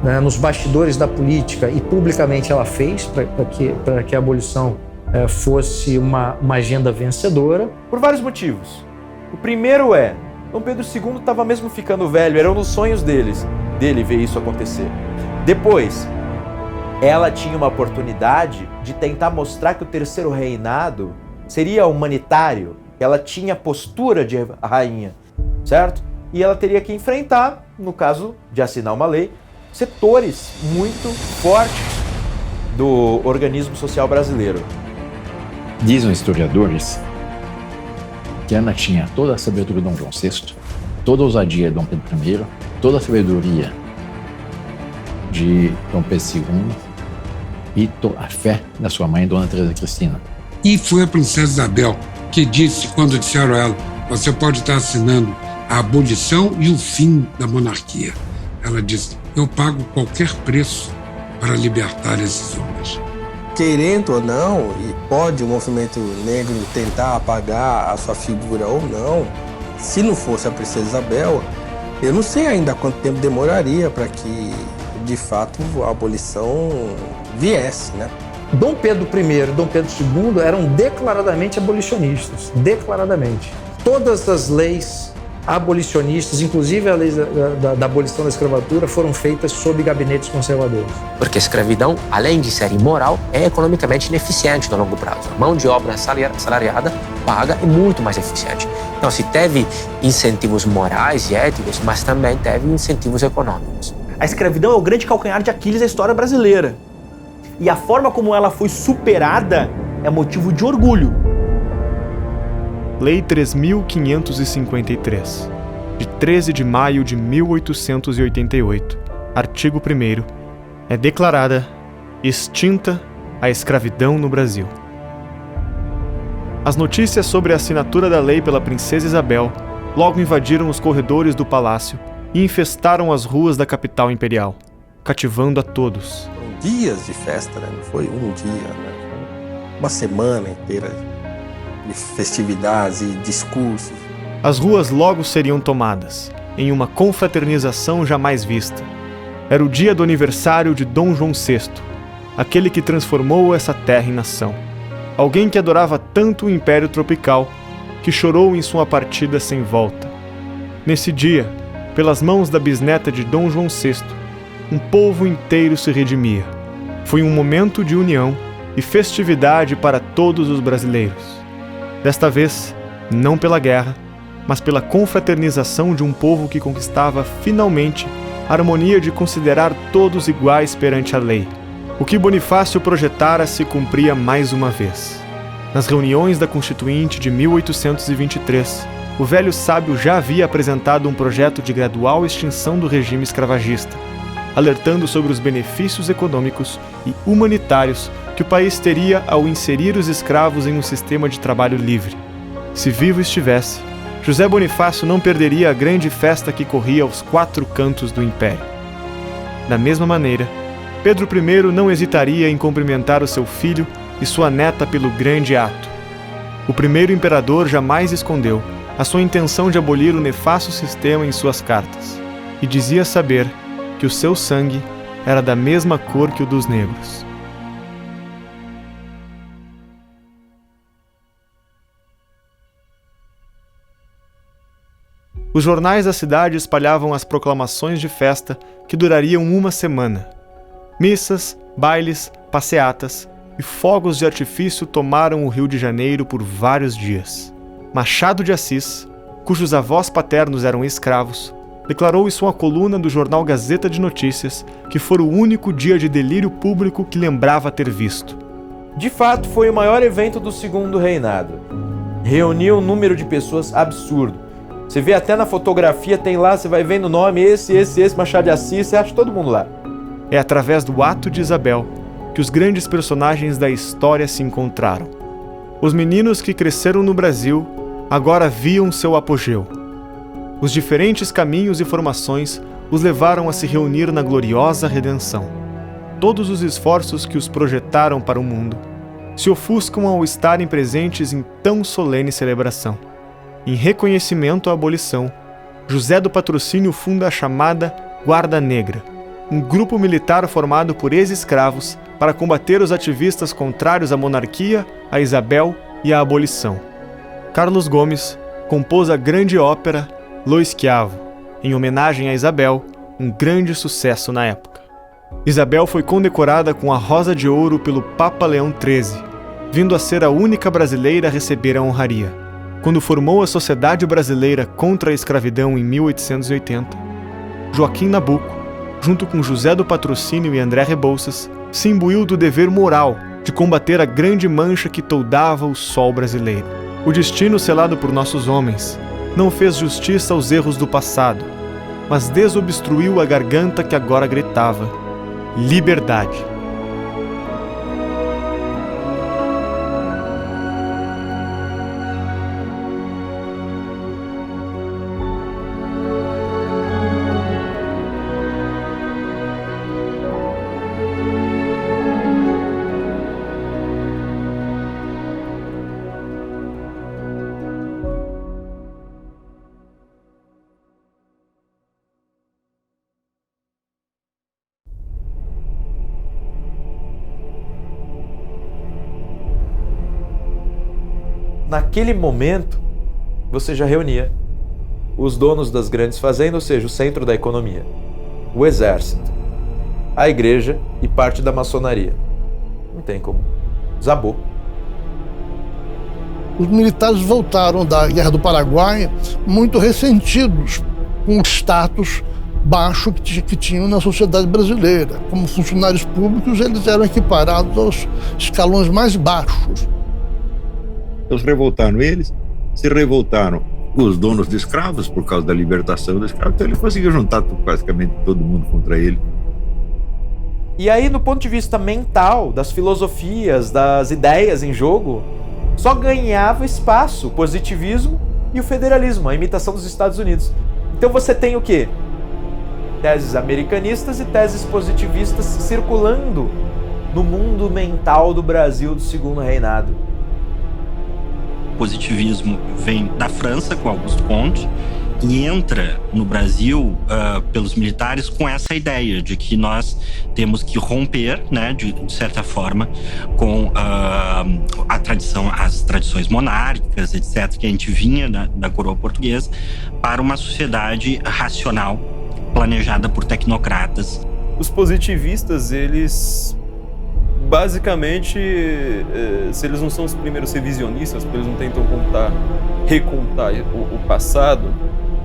né, nos bastidores da política e publicamente ela fez para que a abolição fosse uma agenda vencedora. Por vários motivos. O primeiro Dom Pedro II estava mesmo ficando velho, eram nos sonhos dele ver isso acontecer. Depois, ela tinha uma oportunidade de tentar mostrar que o terceiro reinado seria humanitário, que ela tinha postura de rainha, certo? E ela teria que enfrentar, no caso de assinar uma lei, setores muito fortes do organismo social brasileiro. Dizem historiadores que Ana tinha toda a sabedoria de Dom João VI, toda a ousadia de Dom Pedro I, toda a sabedoria de Dom Pedro II e a fé da sua mãe, Dona Teresa Cristina. E foi a Princesa Isabel que disse, quando disseram a ela, você pode estar assinando a abolição e o fim da monarquia. Ela disse, eu pago qualquer preço para libertar esses homens. Querendo ou não, e pode o movimento negro tentar apagar a sua figura ou não, se não fosse a Princesa Isabel, eu não sei ainda quanto tempo demoraria para que, de fato, a abolição viesse, né? Dom Pedro I e Dom Pedro II eram declaradamente abolicionistas, declaradamente. Todas as leis abolicionistas, inclusive a lei da abolição da escravatura, foram feitas sob gabinetes conservadores. Porque a escravidão, além de ser imoral, é economicamente ineficiente no longo prazo. A mão de obra salariada paga é muito mais eficiente. Então, se teve incentivos morais e éticos, mas também teve incentivos econômicos. A escravidão é o grande calcanhar de Aquiles da história brasileira. E a forma como ela foi superada é motivo de orgulho. Lei 3.553, de 13 de maio de 1888, artigo 1º, é declarada extinta a escravidão no Brasil. As notícias sobre a assinatura da lei pela Princesa Isabel logo invadiram os corredores do palácio e infestaram as ruas da capital imperial, cativando a todos. Foram dias de festa, né? Não foi um dia, né? Uma semana inteira de festividades e discursos. As ruas logo seriam tomadas, em uma confraternização jamais vista. Era o dia do aniversário de Dom João VI, aquele que transformou essa terra em nação. Alguém que adorava tanto o Império Tropical, que chorou em sua partida sem volta. Nesse dia, pelas mãos da bisneta de Dom João VI, um povo inteiro se redimia. Foi um momento de união e festividade para todos os brasileiros. Desta vez, não pela guerra, mas pela confraternização de um povo que conquistava finalmente a harmonia de considerar todos iguais perante a lei. O que Bonifácio projetara se cumpria mais uma vez. Nas reuniões da Constituinte de 1823, o velho sábio já havia apresentado um projeto de gradual extinção do regime escravagista, alertando sobre os benefícios econômicos e humanitários que o país teria ao inserir os escravos em um sistema de trabalho livre. Se vivo estivesse, José Bonifácio não perderia a grande festa que corria aos 4 cantos do Império. Da mesma maneira, Pedro I não hesitaria em cumprimentar o seu filho e sua neta pelo grande ato. O primeiro imperador jamais escondeu a sua intenção de abolir o nefasto sistema em suas cartas, e dizia saber que o seu sangue era da mesma cor que o dos negros. Os jornais da cidade espalhavam as proclamações de festa que durariam uma semana. Missas, bailes, passeatas e fogos de artifício tomaram o Rio de Janeiro por vários dias. Machado de Assis, cujos avós paternos eram escravos, declarou em sua coluna do jornal Gazeta de Notícias que fora o único dia de delírio público que lembrava ter visto. De fato, foi o maior evento do Segundo Reinado. Reuniu um número de pessoas absurdo. Você vê até na fotografia, tem lá, você vai vendo o nome, esse, Machado de Assis, você acha todo mundo lá. É através do ato de Isabel que os grandes personagens da história se encontraram. Os meninos que cresceram no Brasil agora viam seu apogeu. Os diferentes caminhos e formações os levaram a se reunir na gloriosa redenção. Todos os esforços que os projetaram para o mundo se ofuscam ao estarem presentes em tão solene celebração. Em reconhecimento à abolição, José do Patrocínio funda a chamada Guarda Negra, um grupo militar formado por ex-escravos para combater os ativistas contrários à monarquia, a Isabel e à abolição. Carlos Gomes compôs a grande ópera Lo Schiavo, em homenagem a Isabel, um grande sucesso na época. Isabel foi condecorada com a Rosa de Ouro pelo Papa Leão XIII, vindo a ser a única brasileira a receber a honraria. Quando formou a Sociedade Brasileira contra a Escravidão em 1880, Joaquim Nabuco, junto com José do Patrocínio e André Rebouças, se imbuiu do dever moral de combater a grande mancha que toldava o sol brasileiro. O destino selado por nossos homens não fez justiça aos erros do passado, mas desobstruiu a garganta que agora gritava: liberdade. Naquele momento, você já reunia os donos das grandes fazendas, ou seja, o centro da economia, o exército, a igreja e parte da maçonaria. Não tem como. Desabou. Os militares voltaram da Guerra do Paraguai muito ressentidos com o status baixo que tinham na sociedade brasileira. Como funcionários públicos, eles eram equiparados aos escalões mais baixos. Então se revoltaram os donos de escravos por causa da libertação dos escravos, então ele conseguiu juntar praticamente todo mundo contra ele. E aí, do ponto de vista mental, das filosofias, das ideias em jogo, só ganhava espaço o positivismo e o federalismo, a imitação dos Estados Unidos. Então você tem o quê? Teses americanistas e teses positivistas circulando no mundo mental do Brasil do Segundo Reinado. O positivismo vem da França, com Auguste Comte, e entra no Brasil pelos militares com essa ideia de que nós temos que romper, né, de certa forma, com a tradição, as tradições monárquicas, etc., que a gente vinha da coroa portuguesa, para uma sociedade racional, planejada por tecnocratas. Os positivistas, eles basicamente, se eles não são os primeiros revisionistas, porque eles não tentam recontar o passado,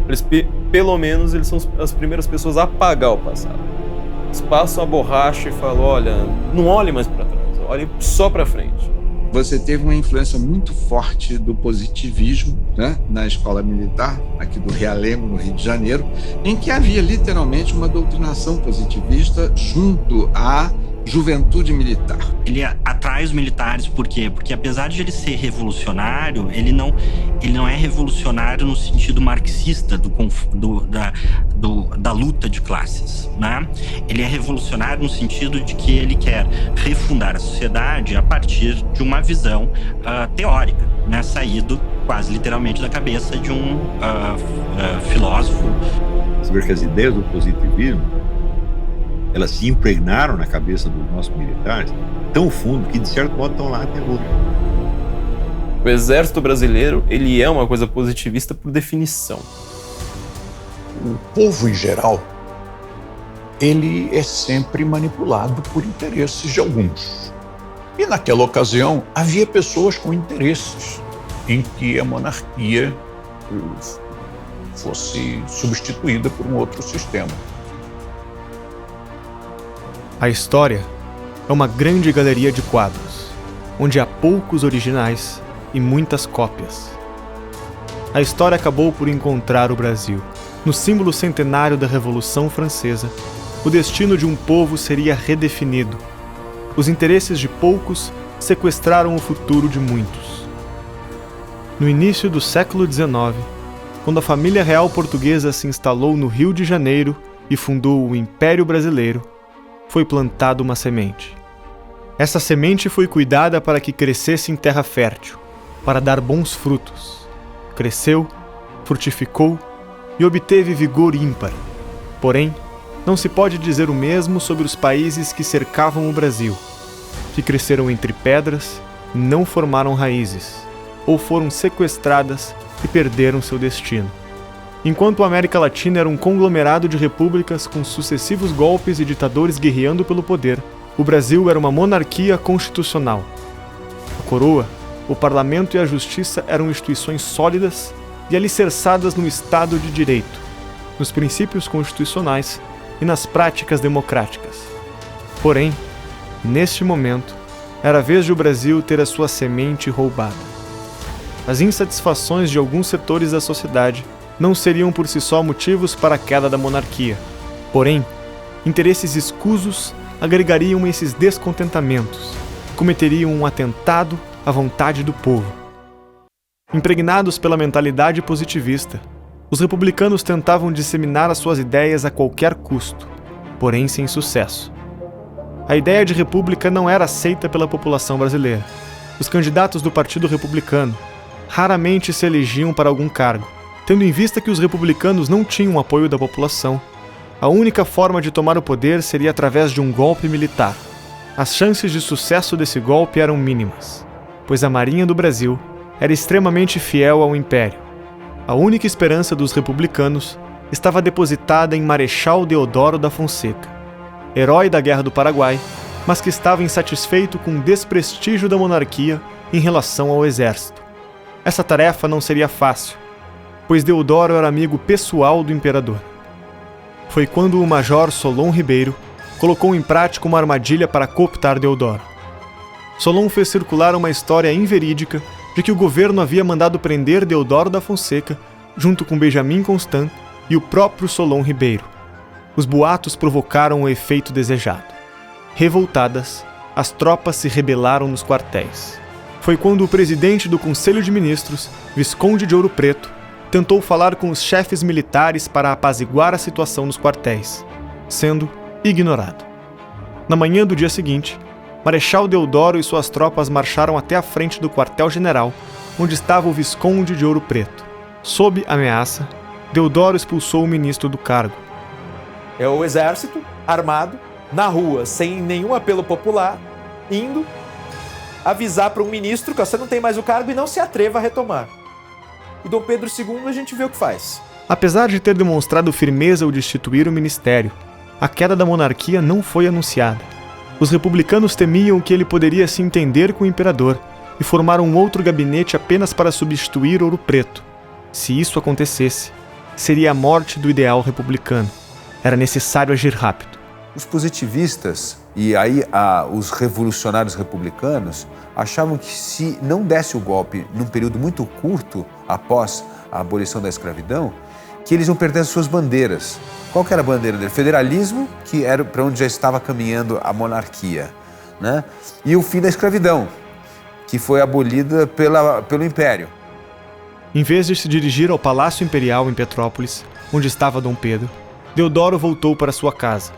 eles, pelo menos eles são as primeiras pessoas a apagar o passado. Eles passam a borracha e falam, olha, não olhe mais para trás, olhe só para frente. Você teve uma influência muito forte do positivismo, né, na escola militar, aqui do Realengo, no Rio de Janeiro, em que havia literalmente uma doutrinação positivista junto à juventude militar. Ele atrai os militares por quê? Porque apesar de ele ser revolucionário, ele não é revolucionário no sentido marxista da luta de classes, né? Ele é revolucionário no sentido de que ele quer refundar a sociedade a partir de uma visão teórica, né? Saído quase literalmente da cabeça de um filósofo. Você vê que as ideias do positivismo, elas se impregnaram na cabeça dos nossos militares tão fundo que, de certo modo, estão lá até hoje. O exército brasileiro, ele é uma coisa positivista por definição. O povo, em geral, ele é sempre manipulado por interesses de alguns. E, naquela ocasião, havia pessoas com interesses em que a monarquia fosse substituída por um outro sistema. A história é uma grande galeria de quadros, onde há poucos originais e muitas cópias. A história acabou por encontrar o Brasil. No símbolo centenário da Revolução Francesa, o destino de um povo seria redefinido. Os interesses de poucos sequestraram o futuro de muitos. No início do século XIX, quando a família real portuguesa se instalou no Rio de Janeiro e fundou o Império Brasileiro, foi plantada uma semente. Essa semente foi cuidada para que crescesse em terra fértil, para dar bons frutos. Cresceu, frutificou e obteve vigor ímpar. Porém, não se pode dizer o mesmo sobre os países que cercavam o Brasil, que cresceram entre pedras e não formaram raízes, ou foram sequestradas e perderam seu destino. Enquanto a América Latina era um conglomerado de repúblicas com sucessivos golpes e ditadores guerreando pelo poder, o Brasil era uma monarquia constitucional. A coroa, o parlamento e a justiça eram instituições sólidas e alicerçadas no Estado de Direito, nos princípios constitucionais e nas práticas democráticas. Porém, neste momento, era a vez de o Brasil ter a sua semente roubada. As insatisfações de alguns setores da sociedade não seriam por si só motivos para a queda da monarquia. Porém, interesses escusos agregariam esses descontentamentos e cometeriam um atentado à vontade do povo. Impregnados pela mentalidade positivista, os republicanos tentavam disseminar as suas ideias a qualquer custo, porém sem sucesso. A ideia de república não era aceita pela população brasileira. Os candidatos do Partido Republicano raramente se elegiam para algum cargo. Tendo em vista que os republicanos não tinham o apoio da população, a única forma de tomar o poder seria através de um golpe militar. As chances de sucesso desse golpe eram mínimas, pois a Marinha do Brasil era extremamente fiel ao Império. A única esperança dos republicanos estava depositada em Marechal Deodoro da Fonseca, herói da Guerra do Paraguai, mas que estava insatisfeito com o desprestígio da monarquia em relação ao exército. Essa tarefa não seria fácil, pois Deodoro era amigo pessoal do imperador. Foi quando o major Solon Ribeiro colocou em prática uma armadilha para cooptar Deodoro. Solon fez circular uma história inverídica de que o governo havia mandado prender Deodoro da Fonseca junto com Benjamin Constant e o próprio Solon Ribeiro. Os boatos provocaram o efeito desejado. Revoltadas, as tropas se rebelaram nos quartéis. Foi quando o presidente do Conselho de Ministros, Visconde de Ouro Preto, tentou falar com os chefes militares para apaziguar a situação nos quartéis, sendo ignorado. Na manhã do dia seguinte, Marechal Deodoro e suas tropas marcharam até a frente do quartel-general, onde estava o Visconde de Ouro Preto. Sob ameaça, Deodoro expulsou o ministro do cargo. É o exército armado, na rua, sem nenhum apelo popular, indo avisar para um ministro que você não tem mais o cargo e não se atreva a retomar. E Dom Pedro II, a gente vê o que faz. Apesar de ter demonstrado firmeza ao destituir o ministério, a queda da monarquia não foi anunciada. Os republicanos temiam que ele poderia se entender com o imperador e formar um outro gabinete apenas para substituir Ouro Preto. Se isso acontecesse, seria a morte do ideal republicano. Era necessário agir rápido. Os positivistas e aí os revolucionários republicanos achavam que se não desse o golpe num período muito curto após a abolição da escravidão, que eles iam perder as suas bandeiras. Qual que era a bandeira dele? Federalismo, que era para onde já estava caminhando a monarquia, né? E o fim da escravidão, que foi abolida pelo Império. Em vez de se dirigir ao Palácio Imperial em Petrópolis, onde estava Dom Pedro, Deodoro voltou para sua casa.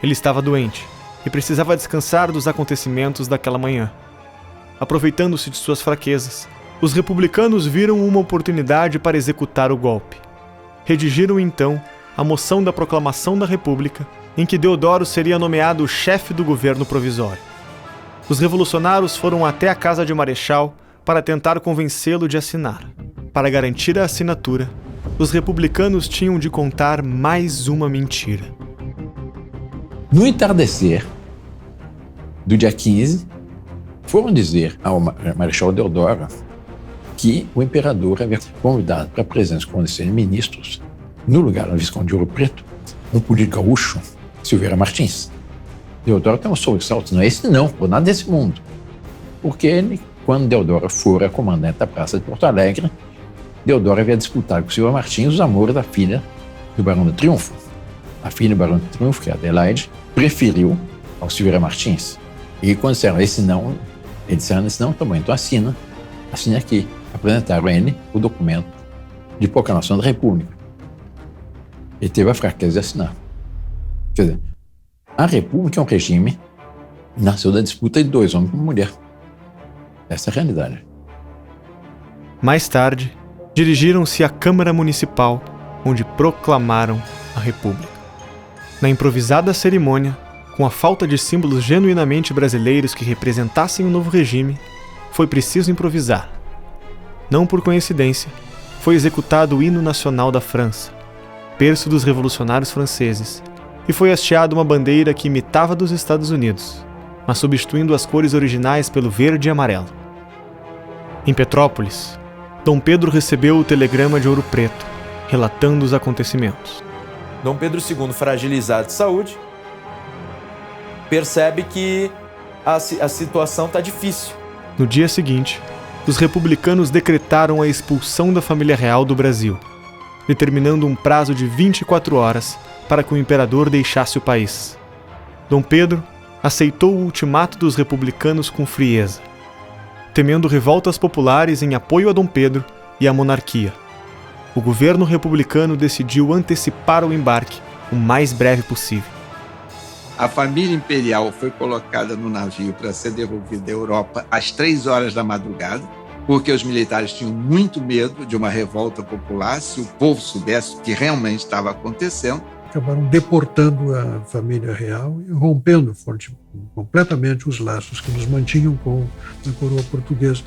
Ele estava doente e precisava descansar dos acontecimentos daquela manhã. Aproveitando-se de suas fraquezas, os republicanos viram uma oportunidade para executar o golpe. Redigiram então a moção da proclamação da República, em que Deodoro seria nomeado chefe do governo provisório. Os revolucionários foram até a casa de Marechal para tentar convencê-lo de assinar. Para garantir a assinatura, os republicanos tinham de contar mais uma mentira. No entardecer do dia 15, foram dizer ao Marechal Deodoro que o imperador havia convidado para a presença com os ministros, no lugar do Visconde de Ouro Preto, um político gaúcho, Silveira Martins. Deodoro tem um sobressalto, não é esse não, por nada desse mundo. Porque ele, quando Deodoro fora comandante da Praça de Porto Alegre, Deodoro havia disputado com Silveira Martins os amores da filha do Barão do Triunfo. A filha do Barão do Triunfo, que é Adelaide, preferiu ao Silveira Martins. E quando disseram esse não, ele disseram esse não, também, então assine aqui. Apresentaram a ele o documento de proclamação da República. Ele teve a fraqueza de assinar. Quer dizer, a República é um regime que nasceu da disputa de dois homens com uma mulher. Essa é a realidade. Mais tarde, dirigiram-se à Câmara Municipal, onde proclamaram a República. Na improvisada cerimônia, com a falta de símbolos genuinamente brasileiros que representassem o novo regime, foi preciso improvisar. Não por coincidência, foi executado o hino nacional da França, berço dos revolucionários franceses, e foi hasteada uma bandeira que imitava dos Estados Unidos, mas substituindo as cores originais pelo verde e amarelo. Em Petrópolis, Dom Pedro recebeu o telegrama de Ouro Preto, relatando os acontecimentos. Dom Pedro II, fragilizado de saúde, percebe que a situação está difícil. No dia seguinte, os republicanos decretaram a expulsão da família real do Brasil, determinando um prazo de 24 horas para que o imperador deixasse o país. Dom Pedro aceitou o ultimato dos republicanos com frieza, temendo revoltas populares em apoio a Dom Pedro e à monarquia. O governo republicano decidiu antecipar o embarque o mais breve possível. A família imperial foi colocada no navio para ser devolvida à Europa às 3 horas da madrugada, porque os militares tinham muito medo de uma revolta popular se o povo soubesse o que realmente estava acontecendo. Acabaram deportando a família real e rompendo completamente os laços que nos mantinham com a coroa portuguesa.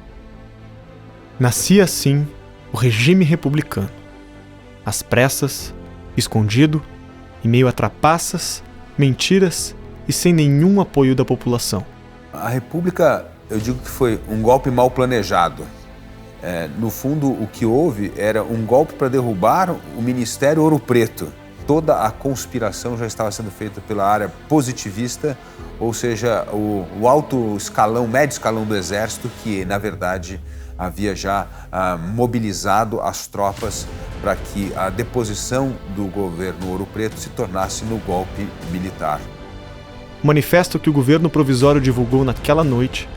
Nascia assim o regime republicano. Às pressas, escondido, em meio a trapaças, mentiras e sem nenhum apoio da população. A República, eu digo que foi um golpe mal planejado. No fundo, o que houve era um golpe para derrubar o Ministério Ouro Preto. Toda a conspiração já estava sendo feita pela área positivista, ou seja, o alto escalão, médio escalão do Exército, que, na verdade, havia já mobilizado as tropas para que a deposição do governo Ouro Preto se tornasse no golpe militar. O manifesto que o governo provisório divulgou naquela noite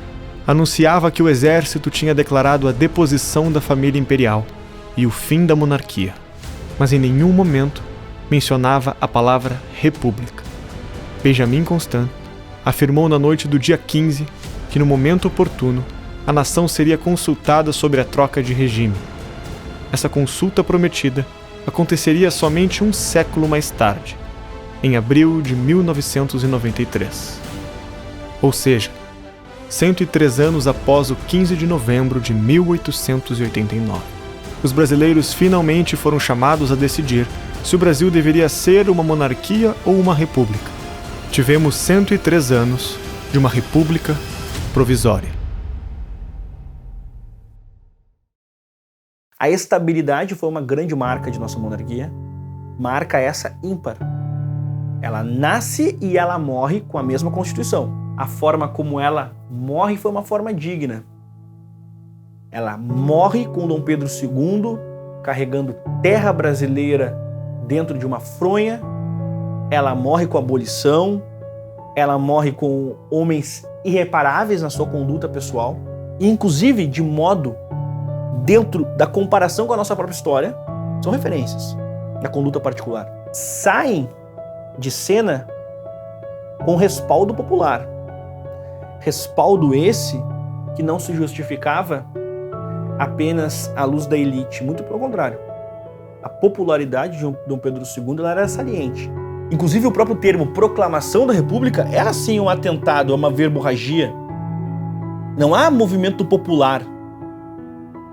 anunciava que o exército tinha declarado a deposição da família imperial e o fim da monarquia, mas em nenhum momento mencionava a palavra república. Benjamin Constant afirmou na noite do dia 15 que no momento oportuno a nação seria consultada sobre a troca de regime. Essa consulta prometida aconteceria somente um século mais tarde, em abril de 1993. Ou seja, 103 anos após o 15 de novembro de 1889. Os brasileiros finalmente foram chamados a decidir se o Brasil deveria ser uma monarquia ou uma república. Tivemos 103 anos de uma república provisória. A estabilidade foi uma grande marca de nossa monarquia, marca essa ímpar. Ela nasce e ela morre com a mesma Constituição. A forma como ela morre foi uma forma digna. Ela morre com Dom Pedro II carregando terra brasileira dentro de uma fronha. Ela morre com a abolição. Ela morre com homens irreparáveis na sua conduta pessoal. E, inclusive, de modo, dentro da comparação com a nossa própria história, são referências da conduta particular. Saem de cena com respaldo popular. Respaldo esse que não se justificava apenas à luz da elite, muito pelo contrário. A popularidade de Dom Pedro II ela era saliente. Inclusive o próprio termo proclamação da República era sim um atentado, uma verborragia. Não há movimento popular.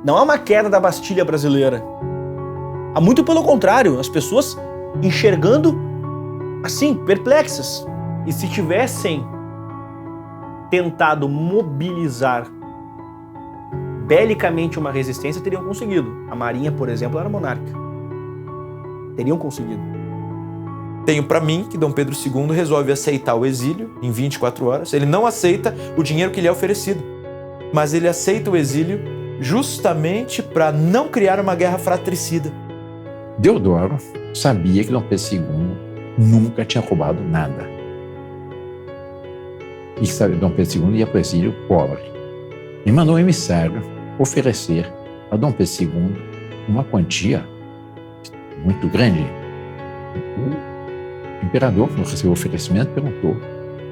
Não há uma queda da Bastilha brasileira. Há muito pelo contrário, as pessoas enxergando assim, perplexas. E se tivessem tentado mobilizar belicamente uma resistência, teriam conseguido. A Marinha, por exemplo, era monarca. Teriam conseguido. Tenho para mim que Dom Pedro II resolve aceitar o exílio em 24 horas. Ele não aceita o dinheiro que lhe é oferecido, mas ele aceita o exílio justamente para não criar uma guerra fratricida. Deodoro sabia que Dom Pedro II nunca tinha roubado nada. E que Dom Pedro II ia para o exílio pobre. E mandou um emissário oferecer a Dom Pedro II uma quantia muito grande. O imperador, quando recebeu o oferecimento, perguntou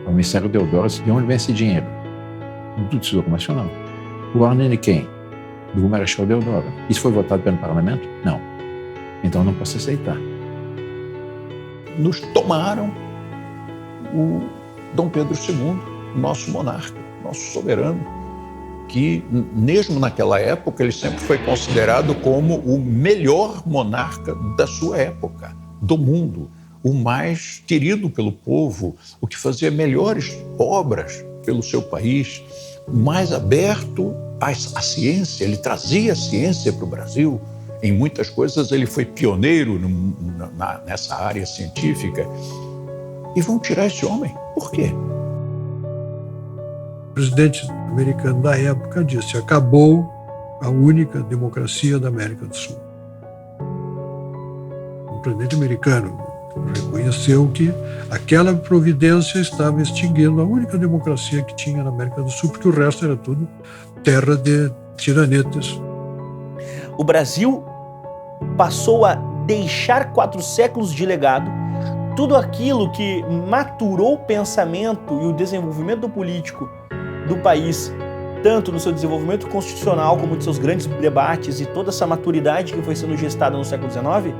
ao emissário Deodoro de onde vem esse dinheiro. Do Tesouro Nacional. Por ordem de quem? Do Marechal Deodoro. Isso foi votado pelo parlamento? Não. Então não posso aceitar. Nos tomaram o Dom Pedro II, nosso monarca, nosso soberano, que mesmo naquela época ele sempre foi considerado como o melhor monarca da sua época, do mundo, o mais querido pelo povo, o que fazia melhores obras pelo seu país, mais aberto à ciência, ele trazia a ciência para o Brasil. Em muitas coisas ele foi pioneiro nessa área científica. E vão tirar esse homem? Por quê? O presidente americano da época disse: acabou a única democracia da América do Sul. O presidente americano reconheceu que aquela providência estava extinguindo a única democracia que tinha na América do Sul, porque o resto era tudo terra de tiranetes. O Brasil passou a deixar 4 séculos de legado, tudo aquilo que maturou o pensamento e o desenvolvimento político do país, tanto no seu desenvolvimento constitucional como nos seus grandes debates e toda essa maturidade que foi sendo gestada no século XIX,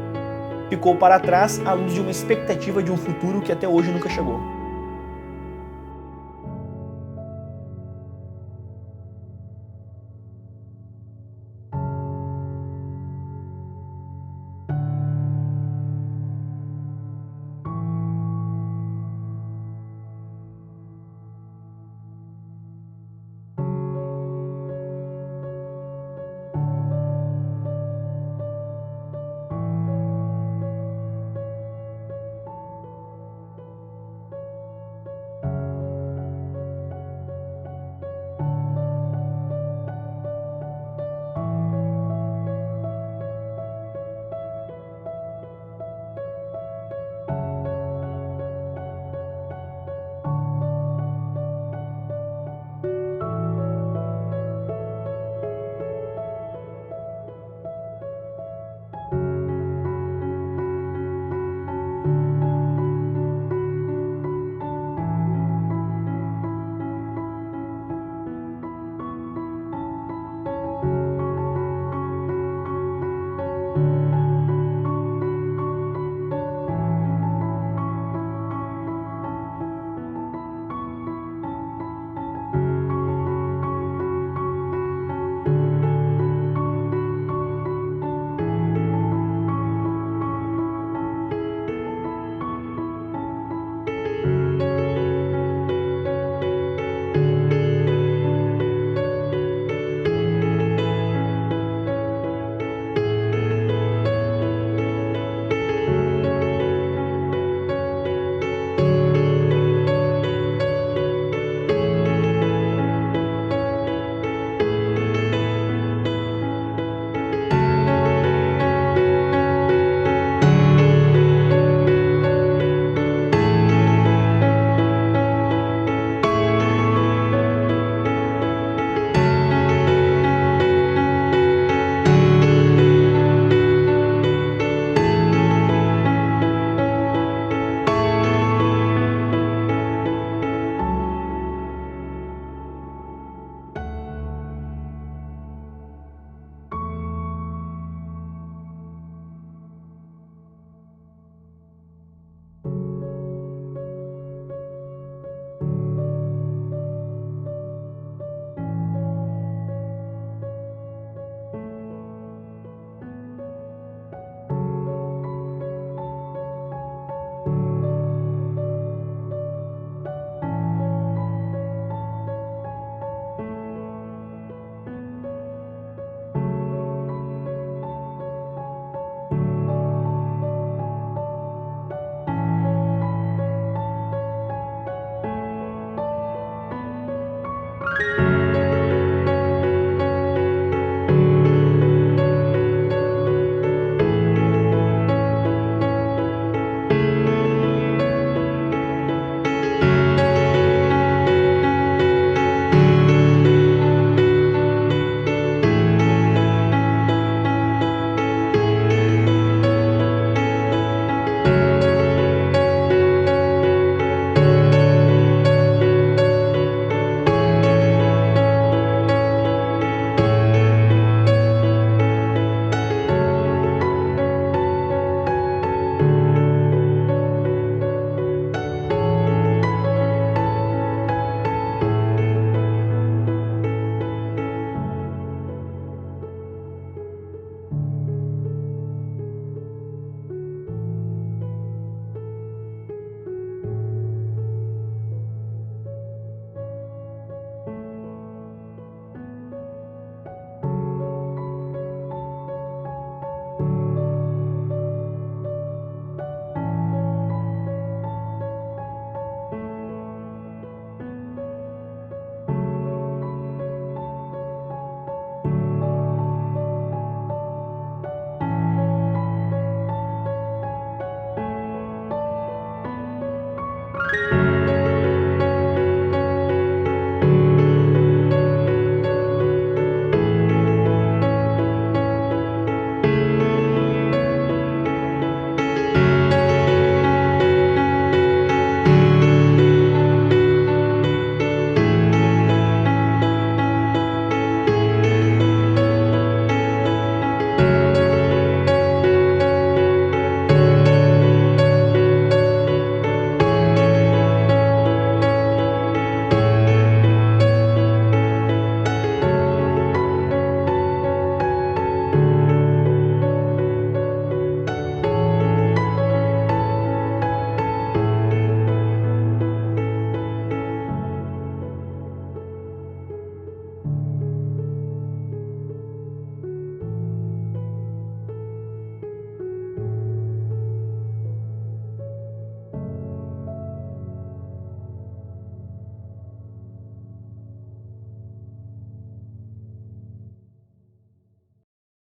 ficou para trás à luz de uma expectativa de um futuro que até hoje nunca chegou.